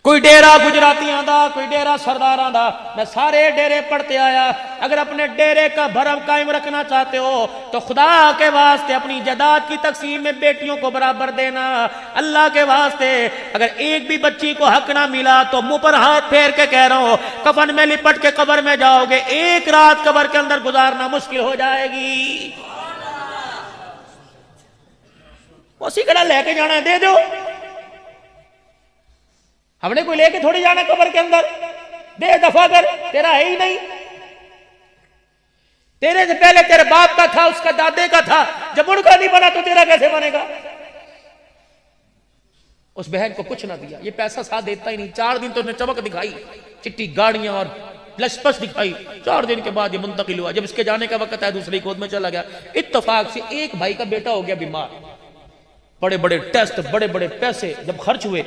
کوئی ڈیرا گجراتیاں دا، کوئی ڈیرا سرداراں دا، میں سارے ڈیرے پڑھتے آیا. اگر اپنے ڈیرے کا بھرم قائم رکھنا چاہتے ہو تو خدا کے واسطے اپنی جائیداد کی تقسیم میں بیٹیوں کو برابر دینا. اللہ کے واسطے اگر ایک بھی بچی کو حق نہ ملا تو منہ پر ہاتھ پھیر کے کہہ رہا ہوں کفن میں لپٹ کے قبر میں جاؤ گے، ایک رات قبر کے اندر گزارنا مشکل ہو جائے گی. اسی کڑا لے کے جانا ہے دے دو، ہم نے کوئی لے کے تھوڑی جانا قبر کے اندر. دے دفع کر، تیرا ہے ہی نہیں. تیرے سے پہلے تیرے باپ کا تھا، اس کا دادے کا تھا، جب ان کا نہیں بنا تو تیرا کیسے بنے گا؟ اس بہن کو کچھ نہ دیا، یہ پیسہ ساتھ دیتا ہی نہیں. 4 دن تو اس نے چمک دکھائی، چٹی گاڑیاں اور لسپس دکھائی. 4 دن کے بعد یہ منتقل ہوا. جب اس کے جانے کا وقت ہے دوسری گود میں چلا گیا. اتفاق سے ایک بھائی کا بیٹا ہو گیا بیمار. بڑے بڑے ٹیسٹ، بڑے بڑے پیسے جب خرچ ہوئے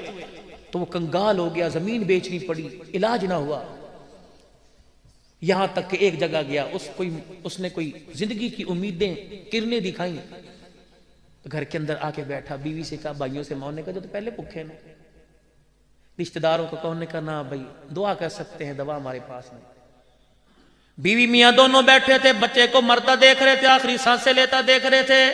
تو وہ کنگال ہو گیا، زمین بیچنی پڑی، علاج نہ ہوا. یہاں تک کہ ایک جگہ گیا، اس نے کوئی زندگی کی امیدیں کرنے دکھائیں. گھر کے اندر آ کے بیٹھا، بیوی سے کہا بھائیوں سے ماننے کا جو تو پہلے بھوکے نا، رشتہ داروں کو کہنے کا نہ بھائی دعا کر سکتے ہیں، دوا ہمارے پاس نہیں. بیوی میاں دونوں بیٹھے تھے، بچے کو مرتا دیکھ رہے تھے، آخری سانسیں لیتا دیکھ رہے تھے.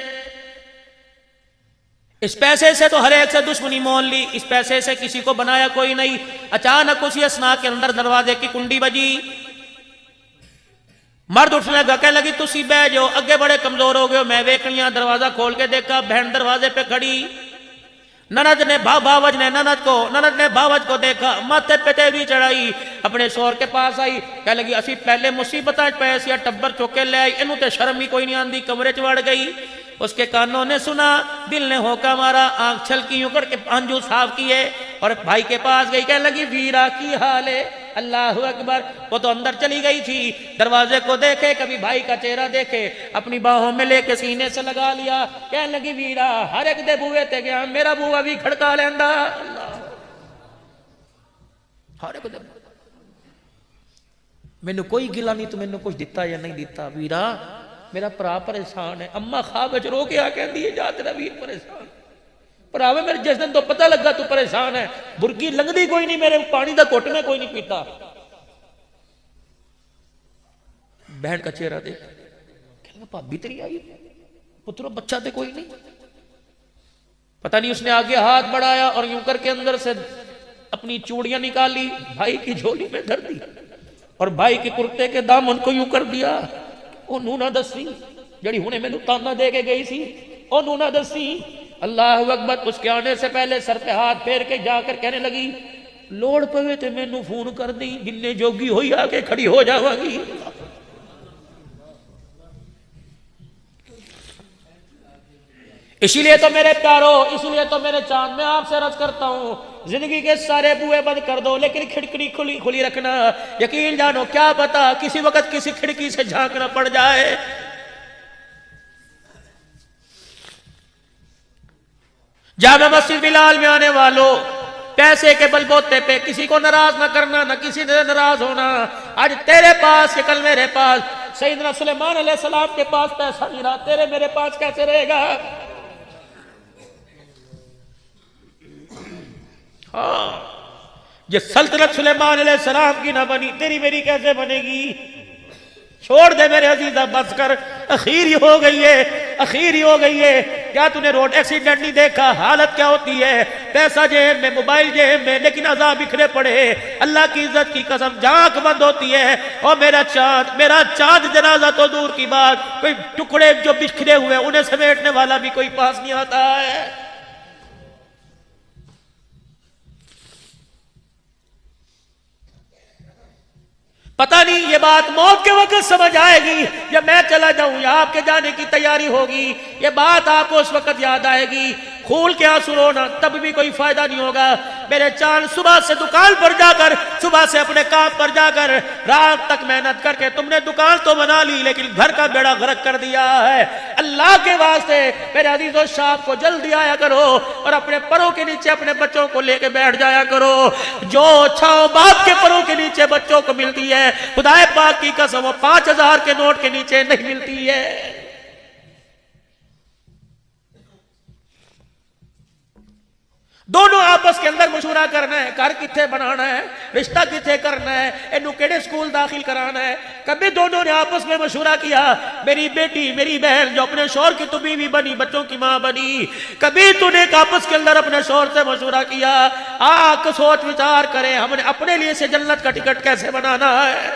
اس پیسے سے تو ہر ایک سے دشمنی مول لی، اس پیسے سے کسی کو بنایا کوئی نہیں. اچانک اسی اسنا کے اندر دروازے کی کنڈی بجی. مرد اٹھنے لگا، کہنے لگی تسی بہ جو، اگے بڑے کمزور ہو گئے ہو. میں ویکھنیاں دروازہ کھول کے دیکھا، بہن دروازے پہ کھڑی. نند نے بھاوج نے نند نے بھاوج کو دیکھا، ماتھے پہ تیوری چڑھائی، اپنے شوہر کے پاس آئی. کہنے لگی اسی پہلے مصیبتاں پے سی، ٹبر چوکے لے آئی، اینوں تے شرم ہی کوئی نہیں آندی. کمرے چ وڑ گئی. اس کے کانوں نے سنا، دل نے ہوکا مارا، آنکھ چھلکی اکڑ کے آنجو صاف کیے اور بھائی کے پاس گئی. کہنے لگی ویرا کی حال ہے؟ اللہ اکبر. وہ تو اندر چلی گئی تھی، دروازے کو دیکھے، کبھی بھائی کا چہرہ دیکھے، اپنی باہوں میں لے کے سینے سے لگا لیا. کہنے لگی ویرا ہر ایک دے بوئے تے گیا، میرا بوا بھی کھڑکا لیندا. ہر ایک دے مینوں کوئی گلا نہیں تو مینوں کچھ دتا یا نہیں دتا. ویرا میرا پرا پریشان ہے. اما خواب وچ رو کے آ کہندی ہے جا تیرا ویر پریشان. پراوے میرے جس دن تو پتہ لگا تو پریشان ہے، برکی لنگدی کوئی نہیں، میرے پانی دا گھٹ میں کوئی نہیں پیتا. بہن کا چہرہ دیکھ، کہنے لگا بھابی تیری آئی، پترو بچہ تے کوئی نہیں. پتہ نہیں اس نے آگے ہاتھ بڑھایا اور یوں کر کے اندر سے اپنی چوڑیاں نکالی، بھائی کی جھولی میں دھر دی اور بھائی کے کرتے کے دامن کو یوں کر دیا. او نونا دسی جڑی ہونے میں تانا دے کے گئی سی، او نونا دسی. اللہ اکبر. اس کے آنے سے پہلے سر پہ ہاتھ پھیر کے جا کر کہنے لگی لوڑ پوے تے مینوں فون کر دی، جننے جوگی ہوئی آ کے کھڑی ہو جاواں گی. اسی لیے تو میرے پیارو، اسی لیے تو میرے چاند، میں آپ سے عرض کرتا ہوں زندگی کے سارے بوئے بند کر دو لیکن کھڑکی کھلی رکھنا. یقین جانو کیا پتا کسی وقت کسی کھڑکی سے جھانکنا پڑ جائے. جامع مسجد بلال میں آنے والوں، پیسے کے بل بوتے پہ کسی کو ناراض نہ کرنا، نہ کسی سے ناراض ہونا. آج تیرے پاس کہ کل میرے پاس. سیدنا سلیمان علیہ السلام کے پاس پیسہ نہیں رہا، تیرے میرے پاس کیسے رہے گا؟ ہاں، یہ سلطنت سلیمان علیہ السلام کی نہ بنی، تیری میری کیسے بنے گی؟ چھوڑ دے میرے عزیزہ، بس کر. اخیر ہی ہو گئی ہے، اخیر ہی ہو گئی ہے. کیا تو نے روڈ ایکسیڈنٹ نہیں دیکھا؟ حالت کیا ہوتی ہے؟ پیسہ جیب میں، موبائل جیب میں، لیکن عذاب بکھرے پڑے. اللہ کی عزت کی قسم جھانک بند ہوتی ہے. اور میرا چاند جنازہ تو دور کی بات، کوئی ٹکڑے جو بکھرے ہوئے انہیں سمیٹنے والا بھی کوئی پاس نہیں آتا ہے. پتہ نہیں یہ بات موت کے وقت سمجھ آئے گی یا میں چلا جاؤں یا آپ کے جانے کی تیاری ہوگی. یہ بات آپ کو اس وقت یاد آئے گی. کھول کے آنسو رونا تب بھی کوئی فائدہ نہیں ہوگا. میرے چاند صبح سے دکان پر جا کر، صبح سے اپنے کام پر جا کر، رات تک محنت کر کے تم نے دکان تو بنا لی لیکن گھر کا بیڑا غرق کر دیا ہے. اللہ کے واسطے میرے عزیز و شاپ کو جلدی آیا کرو اور اپنے پروں کے نیچے اپنے بچوں کو لے کے بیٹھ جایا کرو. جو چھاؤں باپ کے پروں کے نیچے بچوں کو ملتی ہے، خدا پاک کی قسم وہ 5000 کے نوٹ کے نیچے نہیں ملتی ہے. دونوں آپس کے اندر مشورہ کرنا ہے، گھر کتنے بنانا ہے، رشتہ کتنے کرنا ہے، اینو کیڑے سکول داخل کرانا ہے۔ کبھی دونوں نے آپس میں مشورہ کیا، میری بیٹی میری بہن جو اپنے شوہر کی تو بیوی بنی، بچوں کی ماں بنی، کبھی تو نے آپس کے اندر اپنے شوہر سے مشورہ کیا، آ سوچ وچار کریں ہم نے اپنے لیے سے جنت کا ٹکٹ کیسے بنانا ہے۔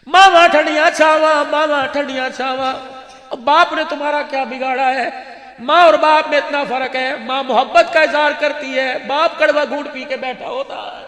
ماما ٹھنڈیاں چھاواں، ماما ٹھنڈیاں چھاواں، باپ نے تمہارا کیا بگاڑا ہے؟ ماں اور باپ میں اتنا فرق ہے، ماں محبت کا اظہار کرتی ہے، باپ کڑوا گھونٹ پی کے بیٹھا ہوتا ہے۔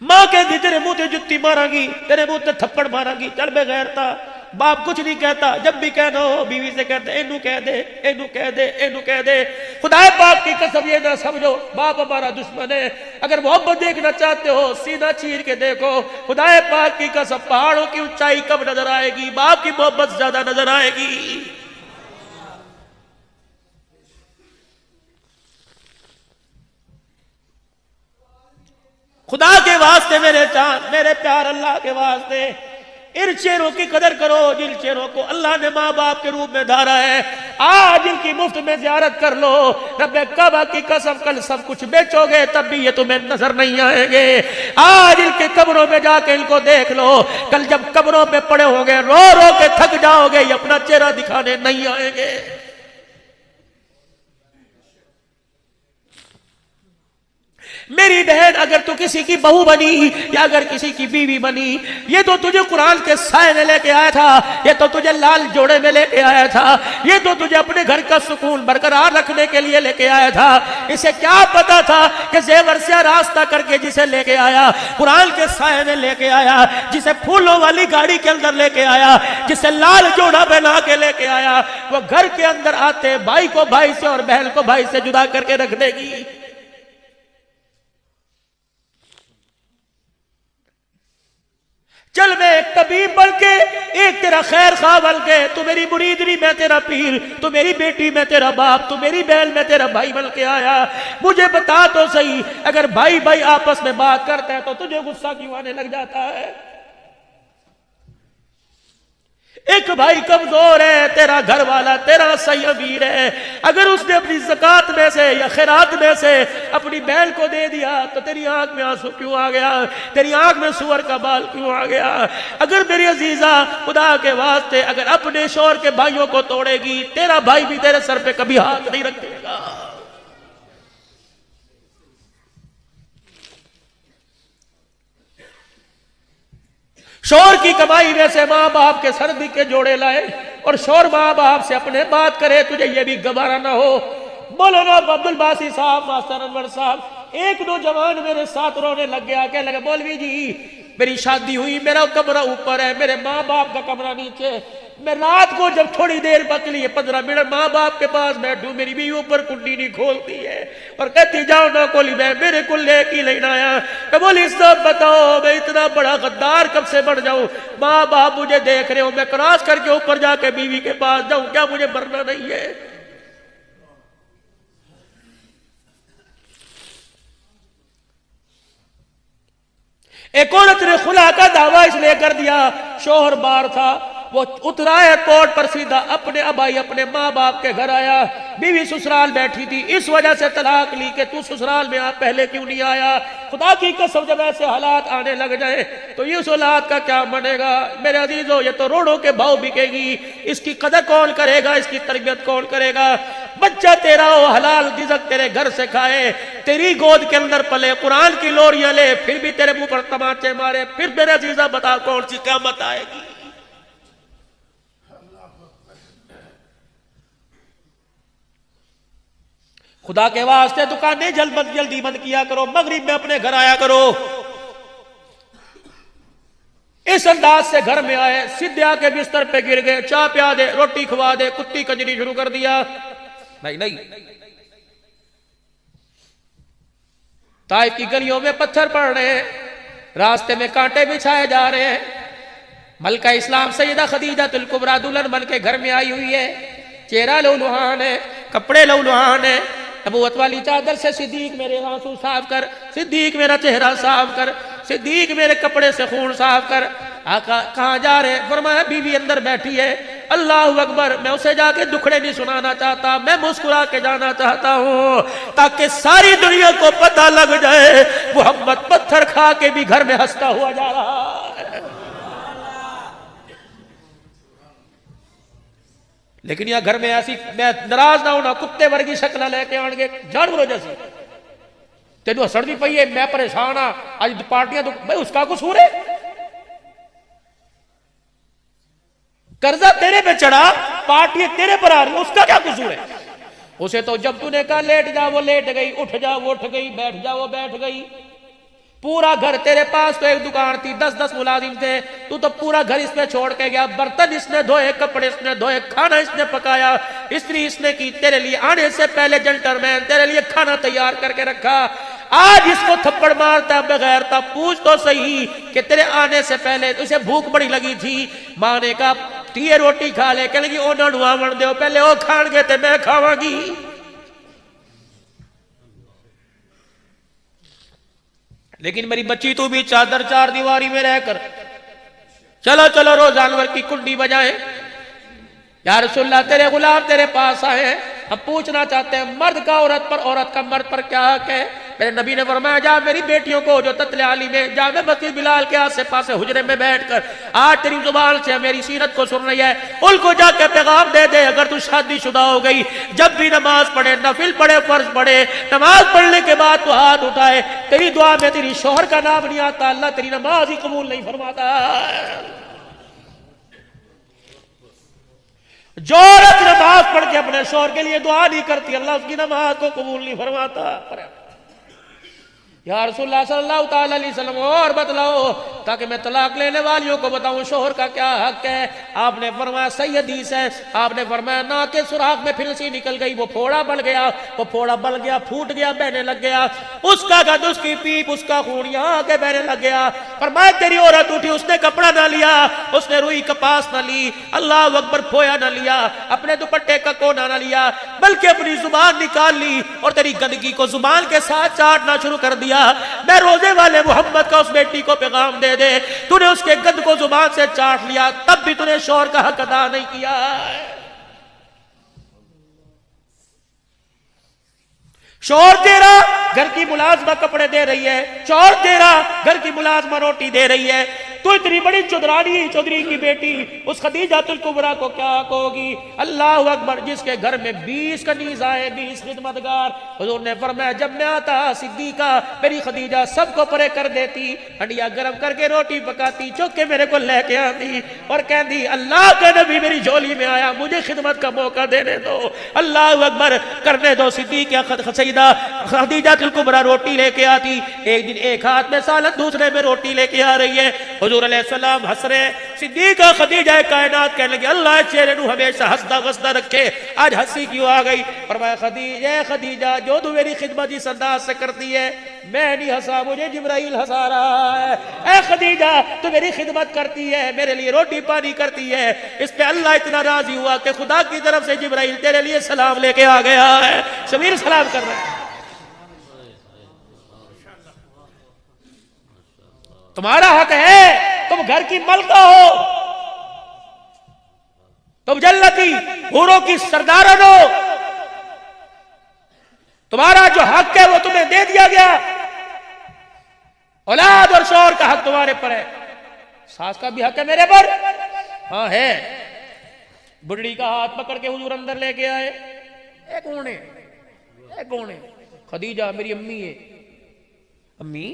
ماں کہتی تیرے منہ تے جتی مارا گی، تیرے منہ تے تھپڑ مارا گی، چل بے غیرتا۔ باپ کچھ نہیں کہتا، جب بھی کہنا ہو بیوی سے کہتے اینو کہہ دے، اینو کہہ دے، اینو کہہ دے۔ خدا پاک کی قسم یہ نہ سمجھو باپ ہمارا دشمن ہے، اگر محبت دیکھنا چاہتے ہو سینہ چیر کے دیکھو، خدا پاک کی قسم پہاڑوں کی اونچائی کم نظر آئے گی، باپ کی محبت زیادہ نظر آئے گی۔ خدا کے واسطے میرے چاند، میرے پیار اللہ کے واسطے ان چہروں کی قدر کرو جن چہروں کو اللہ نے ماں باپ کے روپ میں دھارا ہے۔ آج ان کی مفت میں زیارت کر لو، رب کعبہ کی قسم کل سب کچھ بیچو گے تب بھی یہ تمہیں نظر نہیں آئیں گے۔ آج ان کے قبروں میں جا کے ان کو دیکھ لو، کل جب قبروں پہ پڑے ہوں گے رو رو کے تھک جاؤ گے، یہ اپنا چہرہ دکھانے نہیں آئیں گے۔ میری بہن اگر تو کسی کی بہو بنی یا اگر کسی کی بیوی بنی، یہ تو تجھے قرآن کے سائے میں لے کے آیا تھا، یہ تو تجھے لال جوڑے میں لے کے آیا تھا، یہ تو تجھے اپنے گھر کا سکون برقرار رکھنے کے لیے لے کے آیا تھا۔ اسے کیا پتا تھا کہ زیور سے راستہ کر کے جسے لے کے آیا، قرآن کے سائے میں لے کے آیا، جسے پھولوں والی گاڑی کے اندر لے کے آیا، جسے لال جوڑا بنا کے لے کے آیا، وہ گھر کے اندر آتے بھائی کو بھائی سے اور بہن کو بھائی سے جدا کر کے رکھ دے گی۔ چل میں ایک طبیب بن کے، ایک تیرا خیر خواہ بن کے، تو میری مرید نہیں میں تیرا پیر، تو میری بیٹی میں تیرا باپ، تو میری بہن میں تیرا بھائی بن کے آیا۔ مجھے بتا تو صحیح، اگر بھائی بھائی آپس میں بات کرتا ہے تو تجھے غصہ کیوں آنے لگ جاتا ہے؟ ایک بھائی کمزور ہے، تیرا گھر والا تیرا صحیح امیر ہے، اگر اس نے اپنی زکوٰۃ میں سے یا خیرات میں سے اپنی بہن کو دے دیا تو تیری آنکھ میں آنسو کیوں آ گیا؟ تیری آنکھ میں سور کا بال کیوں آ گیا؟ اگر میری عزیزہ خدا کے واسطے اگر اپنے شوہر کے بھائیوں کو توڑے گی، تیرا بھائی بھی تیرے سر پہ کبھی ہاتھ نہیں رکھے گا۔ شوہر کی کمائی میں سے ماں باپ کے سردی کے جوڑے لائے اور شوہر ماں باپ سے اپنے بات کرے، تجھے یہ بھی گوارا نہ ہو۔ مولانا عبد الباسی صاحب، ماسٹر انور صاحب، ایک نوجوان میرے ساتھ رونے لگ گیا، کہنے لگا مولوی جی میری شادی ہوئی، میرا کمرہ اوپر ہے، میرے ماں باپ کا کمرہ نیچے، میں رات کو جب تھوڑی دیر بچلی 15 منٹ ماں باپ کے پاس بیٹھوں، میری بھی اوپر کنڈی نہیں کھولتی ہے اور کہتی جاؤ نہ کھولی، میں میرے کو لے کے لینا آیا۔ میں بولی صاحب بتاؤ میں اتنا بڑا غدار کب سے بڑھ جاؤں؟ ماں باپ مجھے دیکھ رہے ہو، میں کراس کر کے اوپر جا کے بیوی کے پاس جاؤں، کیا مجھے مرنا نہیں ہے؟ ایک عورت نے خلا کا دعویٰ اس لیے کر دیا، شوہر باہر تھا، وہ اترا ایئرپورٹ پر سیدھا اپنے ابائی اپنے ماں باپ کے گھر آیا، بیوی سسرال بیٹھی تھی، اس وجہ سے طلاق لی کہ تو سسرال میں آپ پہلے کیوں نہیں آیا؟ خدا کی قسم جب ایسے حالات آنے لگ جائیں تو اس اولاد کا کیا بنے گا؟ میرے عزیزو یہ تو روڑوں کے بھاؤ بکے گی، اس کی قدر کون کرے گا؟ اس کی تربیت کون کرے گا؟ بچہ تیرا ہو، حلال رزق تیرے گھر سے کھائے، تیری گود کے اندر پلے، قرآن کی لوریاں لے، پھر بھی تیرے منہ پر تماچے مارے، پھر میرے عزیزہ بتا کون سی قیامت آئے گی؟ خدا کے واسطے دکانیں جلدی بند کیا کرو، مغرب میں اپنے گھر آیا کرو۔ اس انداز سے گھر میں آئے، سیدھے آ کے بستر پہ گر گئے، چائے پیا دے، روٹی کھوا دے، کتی کنجری شروع کر دیا، نہیں۔ طائف کی گلیوں میں پتھر پڑ رہے ہیں، راستے میں کانٹے بچھائے جا رہے ہیں، ملکہ اسلام سیدہ خدیجہ الکبریٰ دلہن بن کے گھر میں آئی ہوئی ہے، چہرہ لولوہان ہے، کپڑے لولوہان ہے، نبوت والی چادر سے صدیق میرے آنسو صاف کر، صدیق میرا چہرہ صاف کر، صدیق میرے کپڑے سے خون صاف کر. آقا کہاں جا رہے؟ فرمایا بیوی اندر بیٹھی ہے. اللہ اکبر. میں اسے جا کے دکھڑے نہیں سنانا چاہتا, میں مسکرا کے جانا چاہتا ہوں تاکہ ساری دنیا کو پتہ لگ جائے محمد پتھر کھا کے بھی گھر میں ہنستا ہوا جا رہا ہے. لیکن یہاں گھر میں ایسی, میں ناراض نہ ہونا, کتے ورگی شکل لے کے آن گے جانوروں جیسی. تینوں ہسڑ دی پئی ہے, میں پریشان ہاں, آج پارٹیاں تو بھائی اس کا قصور ہے. قرضہ تیرے پہ چڑھا, پارٹی تیرے پر آ رہی, اس کا کیا قصور ہے؟ اسے تو جب تو نے کہا لیٹ جا وہ لیٹ گئی, اٹھ جا وہ اٹھ گئی, بیٹھ جا وہ بیٹھ گئی. پورا گھر تیرے پاس تو ایک دکان تھی, 10 ملازم تھے, تو پورا گھر اس میں چھوڑ کے گیا. برتن اس نے دھوئے, کپڑے اس نے دھوئے, کھانا اس نے پکایا, استری اس نے کی, تیرے لیے آنے سے پہلے جنٹلمین تیرے لیے کھانا تیار کر کے رکھا. آج اس کو تھپڑ مارتا ہے بغیر تھا. پوچھ تو صحیح کہ تیرے آنے سے پہلے اسے بھوک بڑی لگی تھی, ماں نے کہا تیے روٹی کھا لے, کہنے لگی اونا ڈھواون دیو, پہلے وہ کھان گے تے میں کھاواں گی. لیکن میری بچی تو بھی چادر چار دیواری میں رہ کر چلو چلو روز جانور کی کنڈی بجائیں. یا رسول اللہ تیرے غلام تیرے پاس آئے ہیں, ہم پوچھنا چاہتے ہیں مرد کا عورت پر, عورت کا مرد پر کیا حق ہے؟ میرے نبی نے فرمایا جا میری بیٹیوں کو جو تتل علی میں, جا میں مسجد بلال کے آس پاسے حجرے میں بیٹھ کر آج تیری زبان سے میری سیرت کو سن رہی ہے, ان کو جا کے پیغام دے دے اگر تو شادی شدہ ہو گئی, جب بھی نماز پڑھے, نفل پڑھے, فرض پڑھے, نماز پڑھنے کے بعد تو ہاتھ اٹھائے, تیری دعا میں تیری شوہر کا نام نہیں آتا, اللہ تیری نماز ہی قبول نہیں فرماتا. جو عورت نماز پڑھ کے اپنے شوہر کے لیے دعا نہیں کرتی, اللہ اس کی نماز کو قبول نہیں فرماتا. یا رسول اللہ صلی اللہ تعالی علیہ وسلم اور بتلاؤ تاکہ میں طلاق لینے والیوں کو بتاؤں شوہر کا کیا حق ہے. آپ نے فرمایا صحیح حدیث ہے, آپ نے فرمایا نا کے سوراخ میں پھنسی نکل گئی, وہ پھوڑا بل گیا, وہ پھوڑا بل گیا, پھوٹ گیا, بہنے لگ گیا, اس کا گد, اس کی پیپ, اس کا خون یہاں آ کے بہنے لگ گیا. فرمایا تیری عورت اٹھی, اس نے کپڑا نہ لیا, اس نے روئی کپاس نہ لی, اللہ اکبر پھویا نہ لیا, اپنے دوپٹے کا کونا نہ لیا, بلکہ اپنی زبان نکال لی اور تیری گندگی کو زبان کے ساتھ چاٹنا شروع کر دیا. میں روزے والے محمد کا اس بیٹی کو پیغام دے دے, تو نے اس کے گند کو زبان سے چاٹ لیا, تب بھی تو نے شوہر کا حق ادا نہیں کیا. شوہر تیرا گھر کی ملازمہ کپڑے دے رہی ہے, شوہر تیرا گھر کی ملازمہ روٹی دے رہی ہے, تو اتنی بڑی چودرانی, چودری کی بیٹی اس خدیجہ الکبریٰ کو کیا کہو گی؟ اللہ اکبر. جس کے گھر میں 20 کنیز آئے, 20 خدمتگار, حضور نے فرمایا جب میں آتا صدیقہ میری خدیجہ سب کو پرے کر دیتی, ہنڈیا گرم کر کے روٹی پکاتی, چوک کے میرے کو لے کے آتی اور کہتی اللہ کا نبی میری جھولی میں آیا, مجھے خدمت کا موقع دینے دو. اللہ اکبر کرنے دو. صدیقہ سیدہ خدیجہ الکبریٰ روٹی لے کے آتی, ایک دن ایک ہاتھ میں سالن, دوسرے میں روٹی لے کے آ رہی ہے. حضور علیہ السلام ہنس رہے, صدیقہ خدیجہ کائنات کہنے لگے اللہ چہرے نو ہمیشہ ہنسدا وسدا رکھے, آج ہنسی کیوں آ گئی؟ فرمایا خدیجہ جو تو میری خدمت اس انداز سے کرتی ہے, میں نہیں ہنسا, مجھے جبرائیل ہنسا رہا ہے. اے خدیجہ تو میری خدمت کرتی ہے, میرے لیے روٹی پانی کرتی ہے, اس پہ اللہ اتنا راضی ہوا کہ خدا کی طرف سے جبرائیل تیرے لیے سلام لے کے آ گیا ہے. شبیر سلام کر رہے ہیں. تمہارا حق ہے, تم گھر کی ملکہ ہو, تم جنتی حوروں کی سردارن ہو, تمہارا جو حق ہے وہ تمہیں دے دیا گیا. اولاد اور شوہر کا حق تمہارے پر ہے, ساس کا بھی حق ہے میرے پر, ہاں ہے. بڑھڑی کا ہاتھ پکڑ کے حضور اندر لے کے آئے, اے کون ہے, اے کون ہے؟ خدیجہ میری امی ہے. امی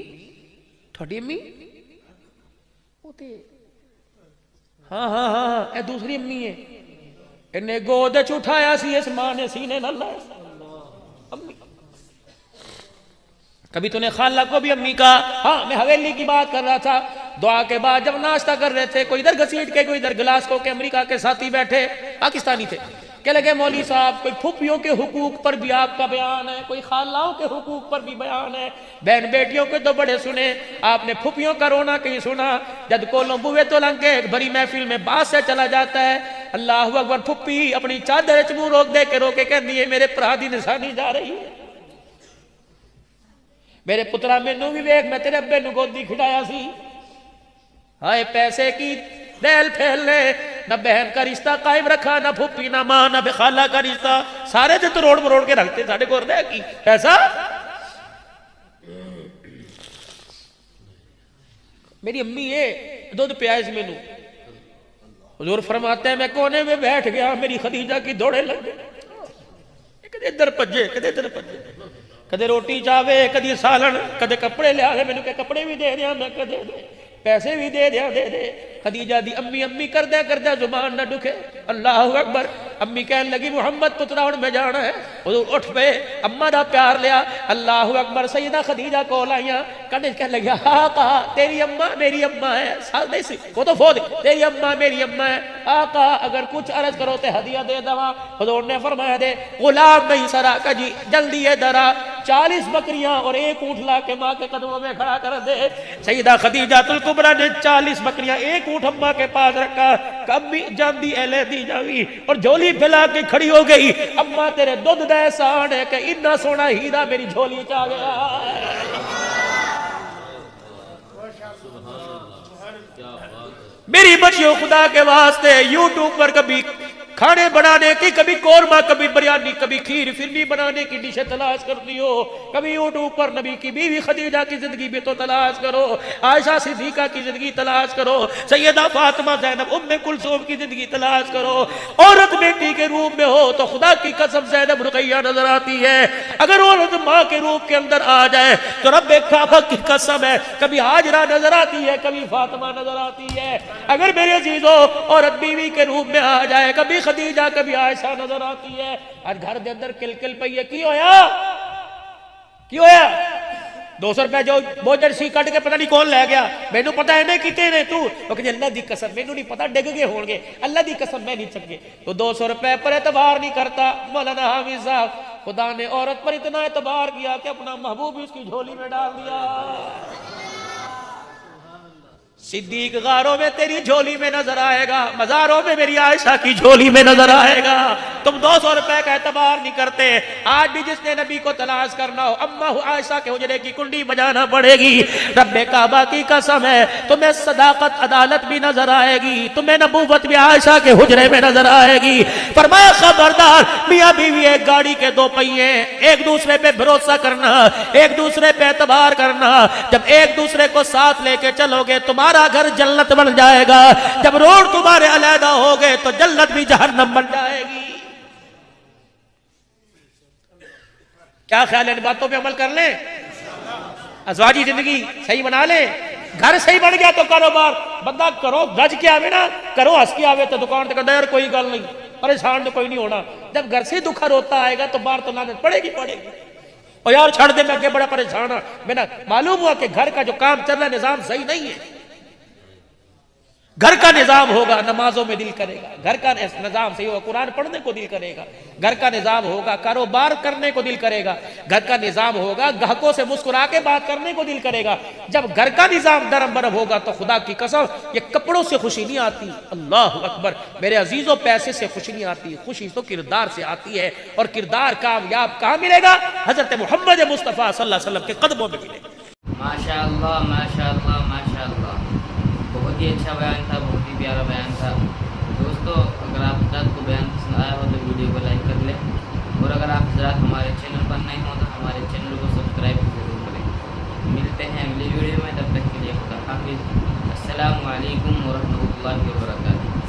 تھوڑی امی ہوتے, ہاں ہاں ہاں, اے دوسری امی ہے. انہیں گود اٹھایا سی اس ماں نے سینے نہ لائے. امی کبھی تو نے خالہ کو بھی امی کہا؟ ہاں میں حویلی کی بات کر رہا تھا. دعا کے بعد جب ناشتہ کر رہے تھے, کوئی ادھر گھسیٹ کے کوئی ادھر گلاس کو کے, امریکہ کے ساتھی بیٹھے پاکستانی تھے, کہ لگے مولوی صاحب کوئی پھپھیوں کے حقوق پر بھی آپ کا بیان ہے, کوئی خالاؤں کے حقوق پر بھی بیان ہے, بہن بیٹیوں کے تو بڑے سنے, آپ نے پھپھیوں کا رونا کہیں سنا؟ جد کولوں بوے تو لنگ کے بھری محفل میں بات سے چلا جاتا ہے. اللہ اکبر. پھپھی اپنی چادر چمو روک دے کے روکے کہتی ہے میرے پرا دی نشانی جا رہی ہے, میرے پترا مینوں بھی ویکھ میں تیرے ابے نوں گودی کھڈایا سی ہائے پیسے کی دل پھیل لے نہ بہن کا رشتہ قائم رکھا نہ پھوپھی نہ ماں نہ خالہ کا رشتہ سارے تے توڑ مروڑ کے رکھتے ساڈے کول رہ کی پیسہ میری امی ہے دودھ پیاس مینوں حضور فرماتے ہیں میں کونے میں بیٹھ گیا میری خدیجہ کی دوڑے لگ گئے کدے ادھر پجے کدے ادھر پجے کدے روٹی چاوے کدی سالن کدے کپڑے لیا دے مینوں کہ کپڑے بھی دے دیا میں کدے پیسے بھی دے دیا دے دے خدیجہ دی امی امی کردہ زبان نہ ڈکے اللہ اکبر امی کہنے لگی محمد پترا ہن میں جانا ہے حضور اٹھ پے اما دا پیار لیا اللہ اکبر سیدہ خدیجہ کول آئیاں کہنے لگیا آقا تیری اما میری اما ہے سال نہیں سی وہ تو فوت تیری اما میری اما ہے آقا اگر کچھ عرض کرو تے ہدیہ دے دوا حضور نے فرمایا دے غلام نہیں سرا کا جی جلدی ہے درا 40 بکریاں اور ایک اونٹ لا کے ماں کے قدموں میں کھڑا کر دے سیدہ خدیجہ الکبریٰ نے 40 بکریاں ایک اونٹ اما کے پاس رکھا کبھی جاندی اہلے دی جاوی اور جھولی پھیلا کے کھڑی ہو گئی اما تیرے دودھ دے سان ہے کہ اتنا سونا ہیرا میری جھولی چاہ گیا میری بچیوں خدا کے واسطے یوٹیوب پر کبھی کھانے بنانے کی کبھی قورمہ کبھی بریانی کبھی کھیر فرنی بنانے کی ڈشیں تلاش کرتی ہو کبھی یوٹیوب پر نبی کی بیوی خدیجہ کی زندگی بھی تو تلاش کرو عائشہ صدیقہ کی زندگی تلاش کرو سیدہ فاطمہ زینب ام کلثوم کی زندگی تلاش کرو عورت بیٹی کے روپ میں ہو تو خدا کی قسم زینب رقیہ نظر آتی ہے اگر عورت ماں کے روپ کے اندر آ جائے تو رب کعبہ کی قسم ہے کبھی ہاجرہ نظر آتی ہے کبھی فاطمہ نظر آتی ہے اگر میرے عزیزو عورت بیوی کے روپ میں آ جائے کبھی خدیجہ کبھی عائشہ نظر آتی ہے اور گھر دے اندر کل پئی ہے کی ہویا 200 روپے جو بوجھر سی کٹ کے پتہ نہیں کون لے گیا مینوں پتہ ہے نہیں کتے نے تو کہ اللہ دی قسم مینوں نہیں پتہ ڈگ گئے ہون گے اللہ دی قسم میں نہیں چکے تو 200 روپے پر اعتبار نہیں کرتا مولانا حافظ صاحب خدا نے عورت پر اتنا اعتبار کیا کہ اپنا محبوب بھی اس کی جھولی میں ڈال دیا صدیق غاروں میں تیری جھولی میں نظر آئے گا مزاروں میں میری عائشہ کی جھولی میں نظر آئے گا تم 200 روپے کا اعتبار نہیں کرتے آج بھی جس نے نبی کو تلاش کرنا ہو اما عائشہ کے حجرے کی کنڈی بجانا پڑے گی رب کعبہ کی قسم ہے تمہیں صداقت عدالت بھی نظر آئے گی تمہیں نبوت بھی عائشہ کے حجرے میں نظر آئے گی فرمایا خبردار میاں بیوی ایک گاڑی کے 2 پہیے ایک دوسرے پہ بھروسہ کرنا ایک دوسرے پہ اعتبار کرنا جب ایک دوسرے کو ساتھ لے کے چلو گے تمہارا گھر جنت بن جائے گا جب روڈ تمہارے علیحدہ ہو گئے تو جنت بھی جہنم بن جائے گی کیا خیال ہے ان باتوں پہ عمل کر لیں ازواجی زندگی صحیح بنا لیں گھر صحیح بن گیا تو کاروبار بندہ کرو گج کے آوے نا کرو ہس کے آوے تو دکان تک یار کوئی گل نہیں پریشان تو کوئی نہیں ہونا جب گھر سے دکھا روتا آئے گا تو باہر تو لعنت پڑے گی اور یار چھڑ دے میں آگے بڑا پریشان ہوں میں نا معلوم ہوا کہ گھر کا جو کام چل رہا ہے نظام صحیح نہیں ہے گھر کا نظام ہوگا نمازوں میں دل کرے گا گھر کا نظام صحیح ہوگا قرآن پڑھنے کو دل کرے گا گھر کا نظام ہوگا کاروبار کرنے کو دل کرے گا گھر کا نظام ہوگا گاہکوں سے مسکرا کے بات کرنے کو دل کرے گا جب گھر کا نظام درم برم ہوگا تو خدا کی قسم یہ کپڑوں سے خوشی نہیں آتی اللہ اکبر میرے عزیزوں پیسے سے خوشی نہیں آتی خوشی تو کردار سے آتی ہے اور کردار کامیاب کہاں ملے گا حضرت محمد مصطفیٰ صلی اللہ علیہ وسلم کے قدموں میں ملے گا ماشاءاللہ ماشاءاللہ ماشاءاللہ بہت ہی اچھا بیان تھا بہت ہی پیارا بیان تھا دوستو اگر آپ حضرات کو بیان پسند آیا ہو تو ویڈیو کو لائک کر لیں اور اگر آپ حضرات ہمارے چینل پر نئے ہوں تو ہمارے چینل کو سبسکرائب ضرور کریں ملتے ہیں اگلی ویڈیو میں تب تک کے لیے خدا حافظ السلام علیکم ورحمۃ اللہ وبرکاتہ